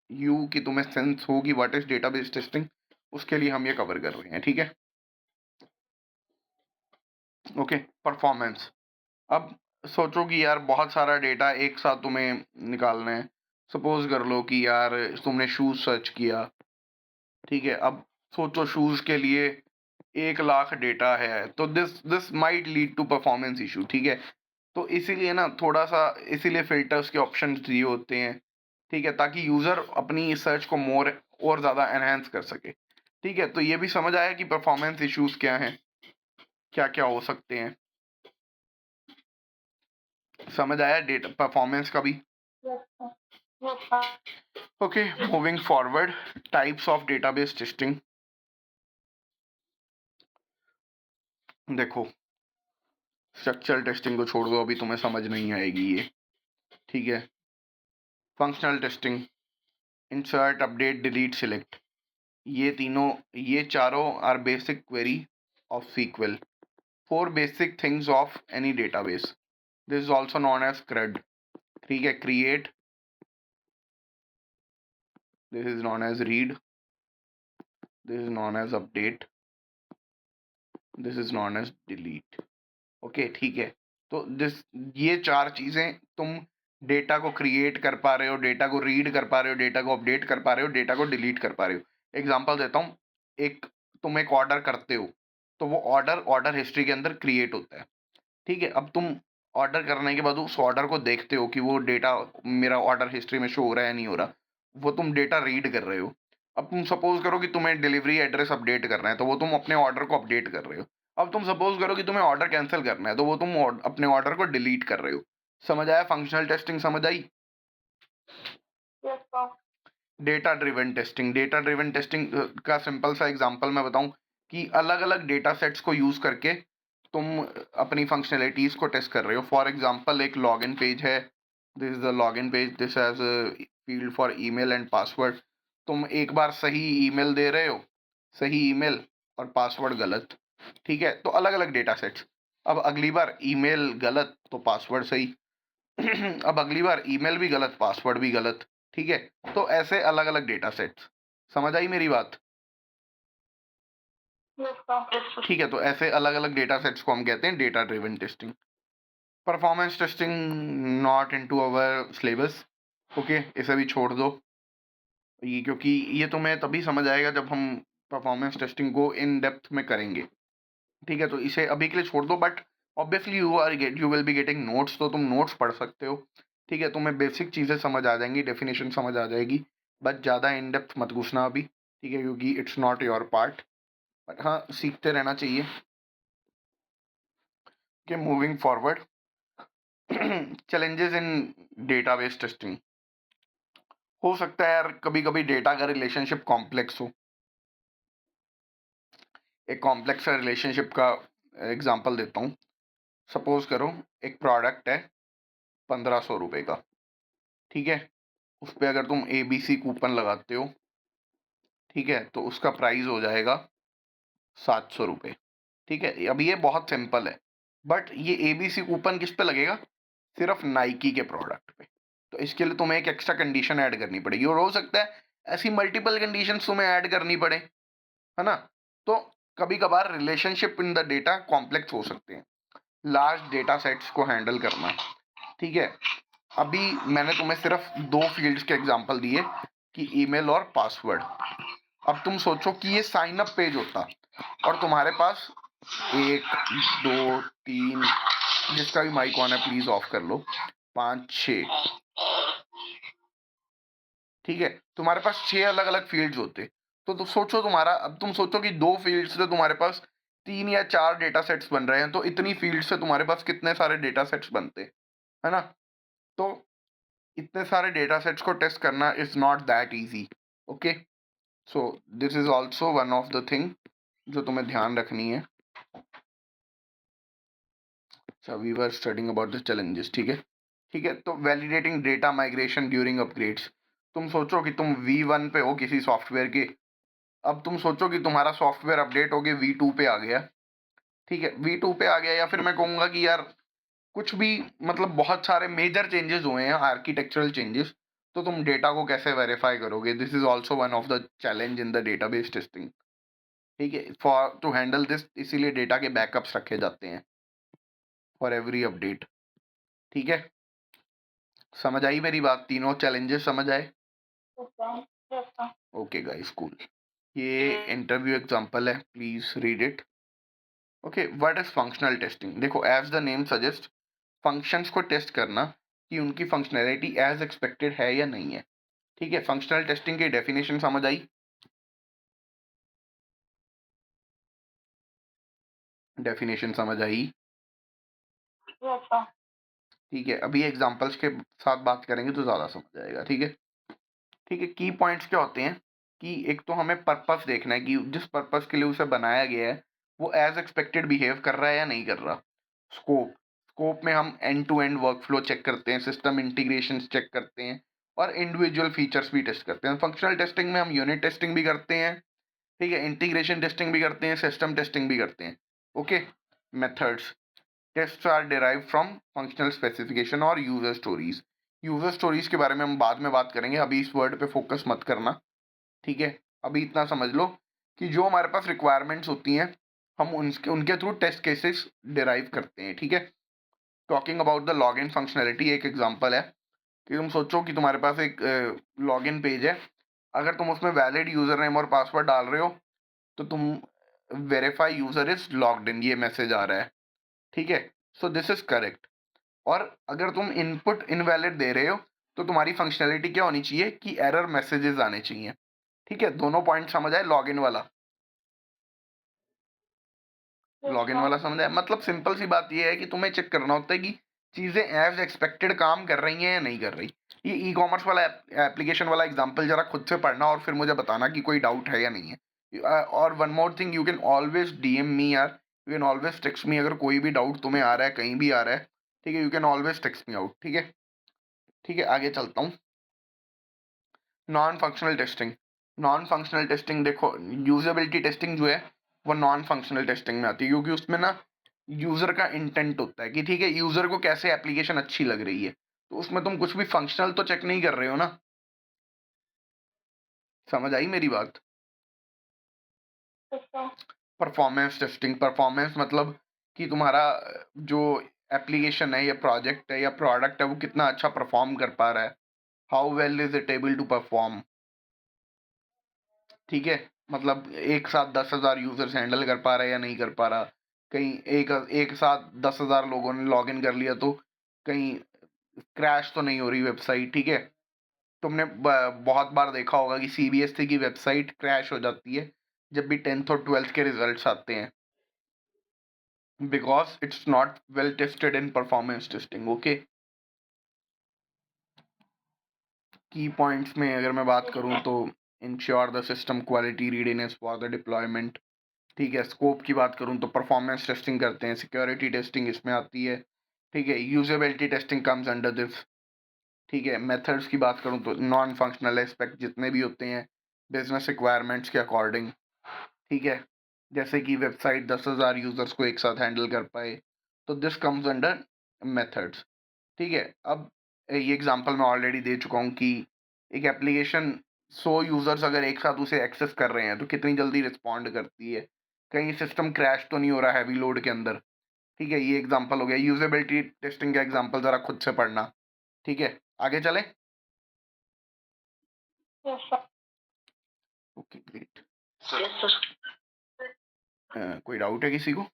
you कि तुम्हें sense हो कि what is database testing, उसके लिए हम ये cover कर रहे हैं, ठीक है। Okay, performance. अब सोचो कि यार बहुत सारा डेटा एक साथ तुम्हें निकालना है। सपोज कर लो कि यार तुमने शूज सर्च किया, ठीक है, अब सोचो शूज के लिए 1 लाख डेटा है, तो this might lead to performance issue, ठीक है। तो इसीलिए ना थोड़ा सा, इसीलिए फिल्टर्स के ऑप्शंस दिए होते हैं, ठीक है, ताकि यूजर अपनी सर्च को मोर और ज़्यादा एनहेंस कर सके, ठीक है। तो ये भी समझ आया कि परफॉर्मेंस इश्यूज क्या हैं, क्या क्या हो सकते हैं, समझ आया डेटा परफॉर्मेंस का भी? Yes, sir. Okay, moving forward, types of database testing. देखो, स्ट्रक्चरल टेस्टिंग को छोड़ दो, अभी तुम्हें समझ नहीं आएगी ये, ठीक है। Functional testing, insert, update, delete, select, ये चारों are basic query of SQL, 4 basic things of any database. This is also known as CRUD, ठीक है। Create, this is known as read, this is known as update, this is known as delete. Okay, ठीक है। तो ये 4 चीजें तुम data को create कर पा रहे हो, डेटा को रीड कर पा रहे हो, डेटा को अपडेट कर पा रहे हो, डेटा को डिलीट कर पा रहे हो। एग्जांपल देता हूँ, तुम एक ऑर्डर करते हो, तो वो ऑर्डर हिस्ट्री के अंदर क्रिएट होता है, ठीक है। अब तुम ऑर्डर करने के बाद उस ऑर्डर को देखते हो कि वो डेटा मेरा ऑर्डर हिस्ट्री में शो हो रहा है या नहीं हो रहा, वो तुम डेटा रीड कर रहे हो। अब तुम सपोज करो कि तुम्हें डिलीवरी एड्रेस अपडेट करना है, तो वो तुम अपने ऑर्डर को अपडेट कर रहे हो। अब तुम सपोज करो कि तुम्हें ऑर्डर कैंसिल करना है, तो वो तुम अपने ऑर्डर को डिलीट कर रहे हो। समझ आया? फंक्शनल टेस्टिंग समझ आई? Yes, sir. Data driven testing का सिंपल सा एग्जांपल मैं बताऊं कि अलग अलग डेटा सेट्स को यूज करके तुम अपनी फंक्शनैलिटीज को टेस्ट कर रहे हो। फॉर एग्जांपल, एक लॉगिन पेज है, this is the login page, this has field for email and password. तुम एक बार सही ईमेल दे रहे हो, सही ईमेल और पासवर्ड गलत, ठीक है। तो अलग अलग डेटा सेट्स। अब अगली बार ईमेल गलत तो पासवर्ड सही अब अगली बार ईमेल भी गलत, पासवर्ड भी गलत, ठीक है। तो ऐसे अलग अलग डेटा सेट्स। समझ आई मेरी बात? Yes, sir. Yes, sir. ठीक है, तो ऐसे अलग अलग डेटा सेट्स को हम कहते हैं data driven testing. Performance testing not into our syllabus, okay, इसे भी छोड़ दो ये, क्योंकि ये तुम्हें तभी समझ आएगा जब हम परफॉर्मेंस टेस्टिंग को इन डेप्थ में करेंगे, ठीक है। तो इसे अभी के लिए छोड़ दो, but obviously you will be getting notes, तो तुम नोट्स पढ़ सकते हो, ठीक है। तुम्हें बेसिक चीज़ें समझ आ जाएंगी, डेफिनेशन समझ आ जाएगी, बट ज़्यादा इन डेप्थ मत घुसना अभी, ठीक है, क्योंकि it's not your part, but हाँ, सीखते रहना चाहिए। Okay, moving forward, challenges in database testing. हो सकता है यार कभी कभी डेटा का रिलेशनशिप कॉम्प्लेक्स हो। एक कॉम्प्लेक्स रिलेशनशिप का एग्जांपल देता हूँ। सपोज करो एक प्रोडक्ट है 1500 रुपये का, ठीक है। उस पर अगर तुम ABC कूपन लगाते हो, ठीक है, तो उसका प्राइस हो जाएगा 700 रुपये, ठीक है। अब ये बहुत सिंपल है, बट ये ABC कूपन किस पे लगेगा? सिर्फ नाइकी के प्रोडक्ट पे। तो इसके लिए तुम्हें एक एक्स्ट्रा कंडीशन ऐड करनी पड़ेगी, और हो सकता है ऐसी मल्टीपल कंडीशन तुम्हें ऐड करनी पड़े, है ना। तो कभी कभार relationship in the data complex हो सकते हैं। लार्ज डेटा सेट्स को हैंडल करना, ठीक है। अभी मैंने तुम्हें सिर्फ 2 फील्ड्स के एग्जांपल दिए कि ईमेल और पासवर्ड। अब तुम सोचो कि ये साइन अप पेज होता और तुम्हारे पास 1, 2, 3, जिसका भी माइक ऑन है प्लीज ऑफ कर लो, 5, 6, ठीक है। तुम्हारे पास 6 अलग अलग फील्ड्स होते, तो सोचो तुम्हारा, अब तुम सोचो कि 2 फील्ड्स से तुम्हारे पास 3 या 4 डेटा सेट्स बन रहे हैं, तो इतनी फील्ड से तुम्हारे पास कितने सारे डेटा सेट्स बनते, है ना। तो इतने सारे डेटा सेट्स को टेस्ट करना is not that easy, okay. So this is also one of the thing जो तुम्हें ध्यान रखनी है। So we were studying about the challenges, ठीक है, ठीक है। तो validating data migration during upgrades. तुम सोचो कि तुम V1 पे हो किसी सॉफ्टवेयर के, अब तुम सोचो कि तुम्हारा सॉफ्टवेयर अपडेट हो गया V2 पे आ गया, ठीक है, V2 पे आ गया, या फिर मैं कहूँगा कि यार कुछ भी, मतलब बहुत सारे मेजर चेंजेस हुए हैं, आर्किटेक्चरल चेंजेस, तो तुम डेटा को कैसे वेरीफाई करोगे? This is also one of the challenge in the database testing, ठीक है। फॉर टू हैंडल दिस, इसीलिए डेटा के बैकअप्स रखे जाते हैं फॉर एवरी अपडेट, ठीक है। समझ आई मेरी बात? तीनों चैलेंजेस समझ आए? Okay guys, cool. ये इंटरव्यू एग्जांपल है, please read it. Okay, what is functional testing? देखो, as the name suggest, functions को टेस्ट करना कि उनकी फंक्शनैलिटी एज एक्सपेक्टेड है या नहीं है, ठीक है। फंक्शनल टेस्टिंग की डेफिनेशन समझ आई? डेफिनेशन समझ आई? ठीक है, अभी एग्जांपल्स के साथ बात करेंगे तो ज़्यादा समझ आएगा, ठीक है। ठीक है, की पॉइंट्स क्या होते हैं कि एक तो हमें पर्पस देखना है कि जिस पर्पस के लिए उसे बनाया गया है वो एज एक्सपेक्टेड बिहेव कर रहा है या नहीं कर रहा। स्कोप, स्कोप में हम end to end workflow check करते हैं, सिस्टम इंटीग्रेशन चेक करते हैं और इंडिविजुअल फीचर्स भी टेस्ट करते हैं। फंक्शनल टेस्टिंग में हम यूनिट टेस्टिंग भी करते हैं, ठीक है, इंटीग्रेशन टेस्टिंग भी करते हैं, सिस्टम टेस्टिंग भी करते हैं, okay. Methods, tests are derived from functional specification और यूजर स्टोरीज। यूजर स्टोरीज के बारे में हम बाद में बात करेंगे, अभी इस वर्ड पे फोकस मत करना, ठीक है। अभी इतना समझ लो कि जो हमारे पास रिक्वायरमेंट्स होती हैं हम उनके थ्रू टेस्ट केसेस डिराइव करते हैं, ठीक है। Talking about the login functionality, एक एग्जांपल है कि तुम सोचो कि तुम्हारे पास एक लॉगिन पेज है, अगर तुम उसमें वैलिड यूजर नेम और पासवर्ड डाल रहे हो तो तुम verify user is logged in, ये मैसेज आ रहा है, ठीक है। So this is correct. और अगर तुम इनपुट इनवैलिड दे रहे हो तो तुम्हारी फंक्शनैलिटी क्या होनी चाहिए कि एरर मैसेजेस आने चाहिए, ठीक है। दोनों पॉइंट समझ आए? लॉगिन वाला, लॉगिन वाला समझ आया? मतलब सिंपल सी बात ये है कि तुम्हें चेक करना होता है कि चीजें एज एक्सपेक्टेड काम कर रही हैं या नहीं कर रही। ये ई कॉमर्स वाला एप्लीकेशन वाला एग्जांपल जरा खुद से पढ़ना और फिर मुझे बताना कि कोई डाउट है या नहीं है। और one more thing, you can always DM me यार, you can always text me, अगर कोई भी डाउट तुम्हें आ रहा है कहीं भी आ रहा है, ठीक है, you can always text me out, ठीक है। ठीक है, आगे चलता हूँ। Non functional testing, non functional testing देखो, यूजेबिलिटी टेस्टिंग जो है वो नॉन फंक्शनल टेस्टिंग में आती है, क्योंकि उसमें ना यूजर का इंटेंट होता है कि ठीक है यूजर को कैसे एप्लीकेशन अच्छी लग रही है, तो उसमें तुम कुछ भी फंक्शनल तो चेक नहीं कर रहे हो ना। समझ आई मेरी बात? परफॉर्मेंस टेस्टिंग, परफॉर्मेंस मतलब कि तुम्हारा जो एप्लीकेशन है या प्रोजेक्ट है या प्रोडक्ट है वो कितना अच्छा परफॉर्म कर पा रहा है, how well is it able to perform, ठीक है। मतलब एक साथ 10,000 यूजर्स हैंडल कर पा रहा है या नहीं कर पा रहा, कहीं एक एक साथ 10,000 लोगों ने लॉगिन कर लिया तो कहीं क्रैश तो नहीं हो रही वेबसाइट, ठीक है। तुमने बहुत बार देखा होगा कि सीबीएसई की वेबसाइट क्रैश हो जाती है जब भी 10th और 12th के रिजल्ट्स आते हैं, because it's not well tested in performance testing, okay. Key points में अगर मैं बात करूं तो ensure the system quality readiness for the deployment, ठीक है। स्कोप की बात करूं तो परफॉर्मेंस टेस्टिंग करते हैं, सिक्योरिटी टेस्टिंग इसमें आती है, ठीक है। Usability testing comes under this, ठीक है। मेथड्स की बात करूं तो नॉन फंक्शनल एस्पेक्ट जितने भी होते हैं बिजनेस रिक्वायरमेंट्स के अकॉर्डिंग, ठीक है, जैसे कि वेबसाइट 10,000 यूजर्स को एक साथ हैंडल कर पाए, तो दिस कम्स अंडर मेथड्स, ठीक है। अब ये एग्जांपल मैं ऑलरेडी दे चुका हूँ कि एक एप्लीकेशन 100 यूजर्स अगर एक साथ उसे एक्सेस कर रहे हैं तो कितनी जल्दी रिस्पॉन्ड करती है, कहीं सिस्टम क्रैश तो नहीं हो रहा हैवी लोड के अंदर, ठीक है, ये एग्जांपल हो गया। यूजेबिलिटी टेस्टिंग का एग्जांपल जरा खुद से पढ़ना, ठीक है। आगे चले। Yes sir. Okay great. Yes sir. कोई डाउट है किसी को?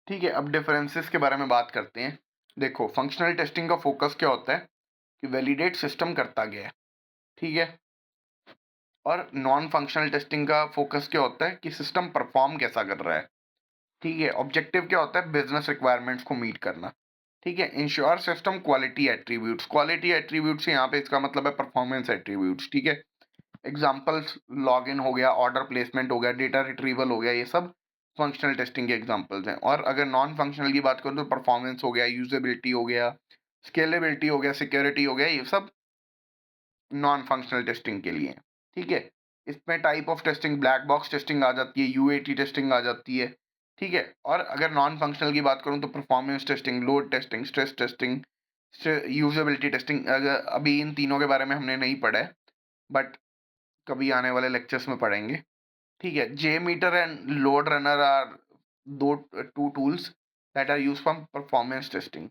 ठीक है, अब डिफरेंसेस के बारे में बात करते हैं। देखो, फंक्शनल टेस्टिंग का फोकस क्या होता है कि वैलिडेट सिस्टम करता गया है, ठीक है। और नॉन फंक्शनल टेस्टिंग का फोकस क्या होता है कि सिस्टम परफॉर्म कैसा कर रहा है, ठीक है। ऑब्जेक्टिव क्या होता है? बिजनेस रिक्वायरमेंट्स को मीट करना, ठीक है। Ensure system quality attributes, quality attributes यहाँ पे इसका मतलब है परफॉर्मेंस एट्रीब्यूट्स, ठीक है। एग्जाम्पल्स लॉगिन हो गया, ऑर्डर प्लेसमेंट हो गया, डेटा रिट्रीवल हो गया, ये सब फंक्शनल टेस्टिंग के एग्जाम्पल्स हैं। और अगर नॉन फंक्शनल की बात करूँ तो परफॉर्मेंस हो गया, यूजेबिलिटी हो गया, स्केलेबिलिटी हो गया, सिक्योरिटी हो गया, ये सब नॉन फंक्शनल टेस्टिंग के लिए हैं, ठीक है। इसमें type of testing black box testing आ जाती है, यूएटी टेस्टिंग आ जाती है, ठीक है। और अगर नॉन फंक्शनल की बात करूँ तो performance testing, load testing, stress testing, usability testing. अभी इन तीनों के बारे में हमने नहीं पढ़ा है, बट कभी आने वाले लेक्चर्स में पढ़ेंगे, ठीक है। JMeter and LoadRunner are दो two tools that are used for performance testing,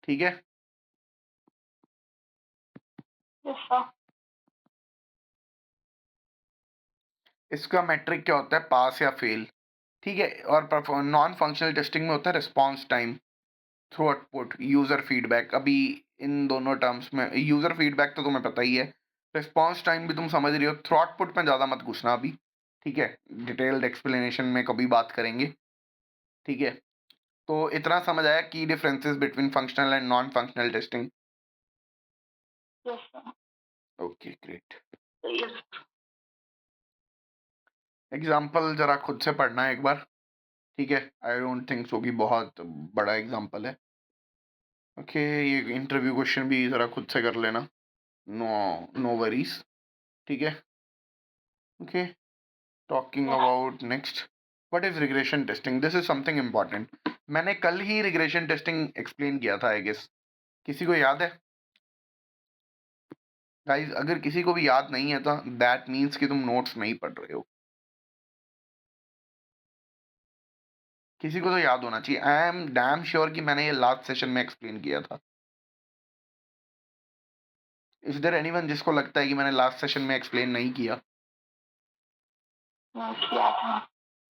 ठीक है। Yes sir. इसका मैट्रिक क्या होता है? पास या फेल, ठीक है। और नॉन फंक्शनल टेस्टिंग में होता है response time, throughput, user feedback. अभी इन दोनों टर्म्स में यूजर फीडबैक तो तुम्हें पता ही है, रिस्पॉन्स टाइम भी तुम समझ रही हो। थ्रूपुट में ज़्यादा मत घुसना अभी, ठीक है। डिटेल्ड एक्सप्लेनेशन में कभी बात करेंगे, ठीक है। तो इतना समझ आया की differences between functional and non functional testing. Yes sir. Okay great. Yes. Example जरा खुद से पढ़ना है एक बार, ठीक है। आई डोंट थिंक सो कि बहुत बड़ा एग्जाम्पल है। ओके, ये इंटरव्यू क्वेश्चन भी जरा खुद से कर लेना, नो नो वरीज, ठीक है। Okay, talking about next, what is regression testing? This is something important. मैंने कल ही रिग्रेशन टेस्टिंग एक्सप्लेन किया था, आई गेस। किसी को याद है? गाइस, अगर किसी को भी याद नहीं है तो दैट मीन्स कि तुम नोट्स नहीं पढ़ रहे हो। किसी को तो याद होना चाहिए। आई एम डैम श्योर कि मैंने ये लास्ट सेशन में एक्सप्लेन किया था। इज देयर एनीवन जिसको लगता है कि मैंने लास्ट सेशन में एक्सप्लेन नहीं किया? किया था।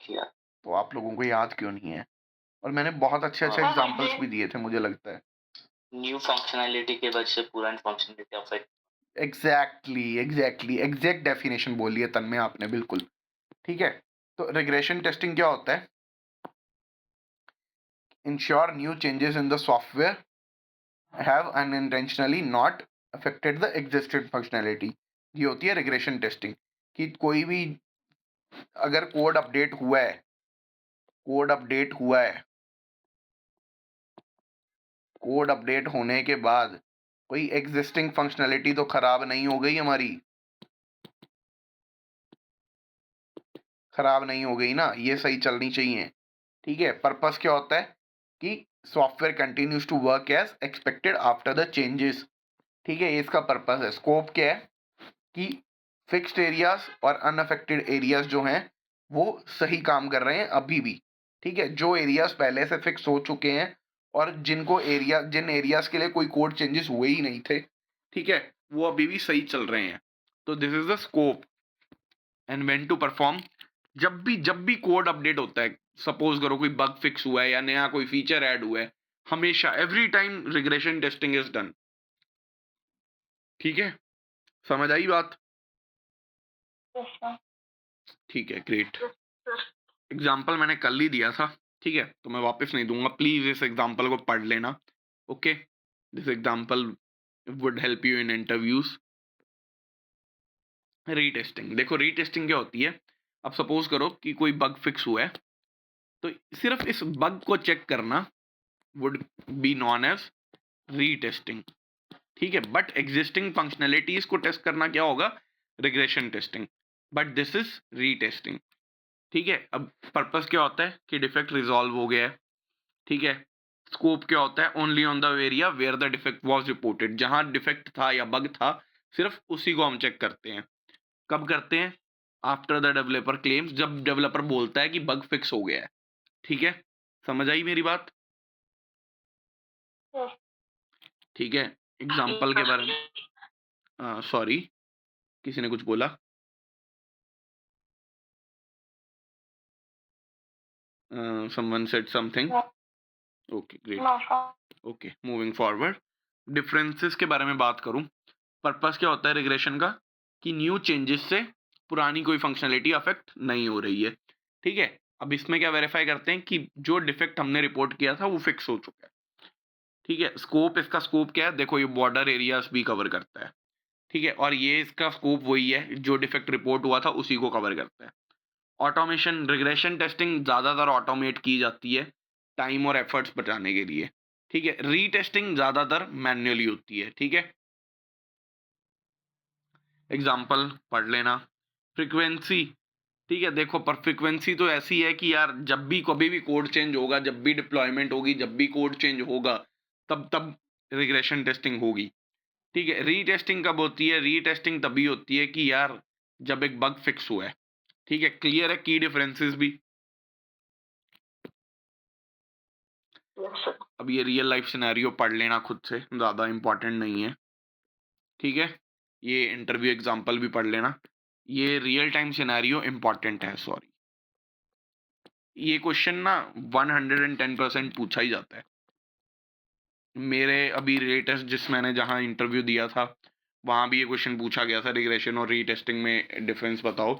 किया। तो आप लोगों को याद क्यों नहीं है? और मैंने बहुत अच्छे अच्छे हाँ, एग्जांपल्स भी दिए थे, मुझे लगता है। न्यू फंक्शनैलिटी की वजह से पुरानी functionality affect. Exactly exact definition बोली है तन्मय आपने, बिल्कुल, ठीक है। तो रिग्रेशन टेस्टिंग क्या होता है? Ensure new changes in the software have unintentionally not affected the existed functionality. ये होती है रिग्रेशन टेस्टिंग, कि कोई भी अगर कोड अपडेट हुआ है, कोड अपडेट हुआ है, कोड अपडेट होने के बाद कोई एग्जिस्टिंग फंक्शनैलिटी तो खराब नहीं हो गई हमारी, खराब नहीं हो गई ना, ये सही चलनी चाहिए, ठीक है। पर्पस क्या होता है कि software continues to work as expected after the changes, ठीक है। ये इसका पर्पस है। स्कोप क्या है कि फिक्स्ड एरियाज और अनअफेक्टेड एरियाज जो हैं वो सही काम कर रहे हैं अभी भी, ठीक है। जो एरियाज पहले से फिक्स हो चुके हैं और जिन एरियाज के लिए कोई कोड चेंजेस हुए ही नहीं थे, ठीक है, वो अभी भी सही चल रहे हैं। तो this is the scope and when to perform. जब भी कोड अपडेट होता है, सपोज करो कोई बग फिक्स हुआ है या नया कोई फीचर ऐड हुआ है, हमेशा every time regression testing is done, ठीक है। समझ आई बात? ठीक है ग्रेट। एग्जाम्पल मैंने कल ही दिया था, ठीक है, तो मैं वापस नहीं दूंगा। प्लीज इस एग्जाम्पल को पढ़ लेना, okay. This example would help you in interviews. Retesting, देखो रीटेस्टिंग क्या होती है। अब सपोज करो कि कोई बग फिक्स हुआ है, तो सिर्फ इस बग को चेक करना would be known as retesting, ठीक है। बट एग्जिस्टिंग फंक्शनैलिटीज को टेस्ट करना क्या होगा? Regression testing. But this is retesting, ठीक है। अब पर्पस क्या होता है कि डिफेक्ट रिजॉल्व हो गया है, ठीक है। स्कोप क्या होता है? Only on the area where the defect was reported, जहां डिफेक्ट था या बग था, सिर्फ उसी को हम चेक करते हैं। कब करते हैं? आफ्टर द डेवलपर क्लेम्स, जब डेवलपर बोलता है कि बग फिक्स हो गया है, ठीक है? समझ आई मेरी बात? ठीक है? एग्ज़ाम्पल के बारे में सॉरी, किसी ने कुछ बोला? Someone said something? Okay, great. Okay, moving forward. Differences के बारे में बात करूँ, पर्पस क्या होता है रिग्रेशन का? कि न्यू चेंजेस से पुरानी कोई फंक्शनैलिटी अफेक्ट नहीं हो रही है, ठीक है? अब इसमें क्या वेरीफाई करते हैं कि जो डिफेक्ट हमने रिपोर्ट किया था वो फिक्स हो चुका है, ठीक है? स्कोप, इसका स्कोप क्या है? देखो ये बॉर्डर एरियाज़ भी कवर करता है, ठीक है? और ये इसका स्कोप वही है, जो डिफेक्ट रिपोर्ट हुआ था उसी को कवर करता है। ऑटोमेशन, रिग्रेशन टेस्टिंग ज़्यादातर ऑटोमेट की जाती है, टाइम और एफर्ट्स बचाने के लिए, ठीक है? रीटेस्टिंग ज़्यादातर मैन्युअली होती है, ठीक है? एग्ज़ाम्पल पढ़ लेना। फ्रीक्वेंसी, ठीक है? देखो पर फ्रीक्वेंसी तो ऐसी है कि यार जब भी कभी भी कोड चेंज होगा, जब भी डिप्लॉयमेंट होगी, जब भी कोड चेंज होगा, तब रिग्रेशन टेस्टिंग होगी, ठीक है? रीटेस्टिंग कब होती है? रीटेस्टिंग तभी होती है कि यार जब एक बग फिक्स हुआ है, ठीक है? क्लियर है की डिफरेंसेस भी? अब ये रियल लाइफ सिनेरियो पढ़ लेना खुद से, ज़्यादा इम्पोर्टेंट नहीं है, ठीक है? ये इंटरव्यू एग्ज़ाम्पल भी पढ़ लेना। ये रियल टाइम सिनेरियो इम्पोर्टेंट है, सॉरी। ये क्वेश्चन ना 110% पूछा ही जाता है। मेरे अभी लेटेस्ट जिस मैंने जहाँ इंटरव्यू दिया था, वहाँ भी ये क्वेश्चन पूछा गया था, रिग्रेशन और रीटेस्टिंग में डिफरेंस बताओ,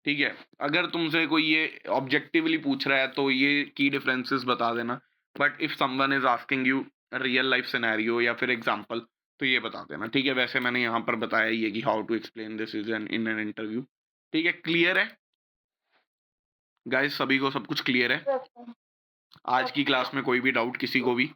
ठीक है? अगर तुमसे कोई ये ऑब्जेक्टिवली पूछ रहा है तो ये की डिफरेंसेस बता देना, but if someone is asking you real life scenario या फिर एग्जांपल, तो ये बता देना, ठीक है? वैसे मैंने यहाँ पर बताया ही है कि how to explain this is an in an interview, ठीक है? क्लियर है गाइस? सभी को सब कुछ क्लियर है? आज की क्लास में कोई भी डाउट किसी को भी?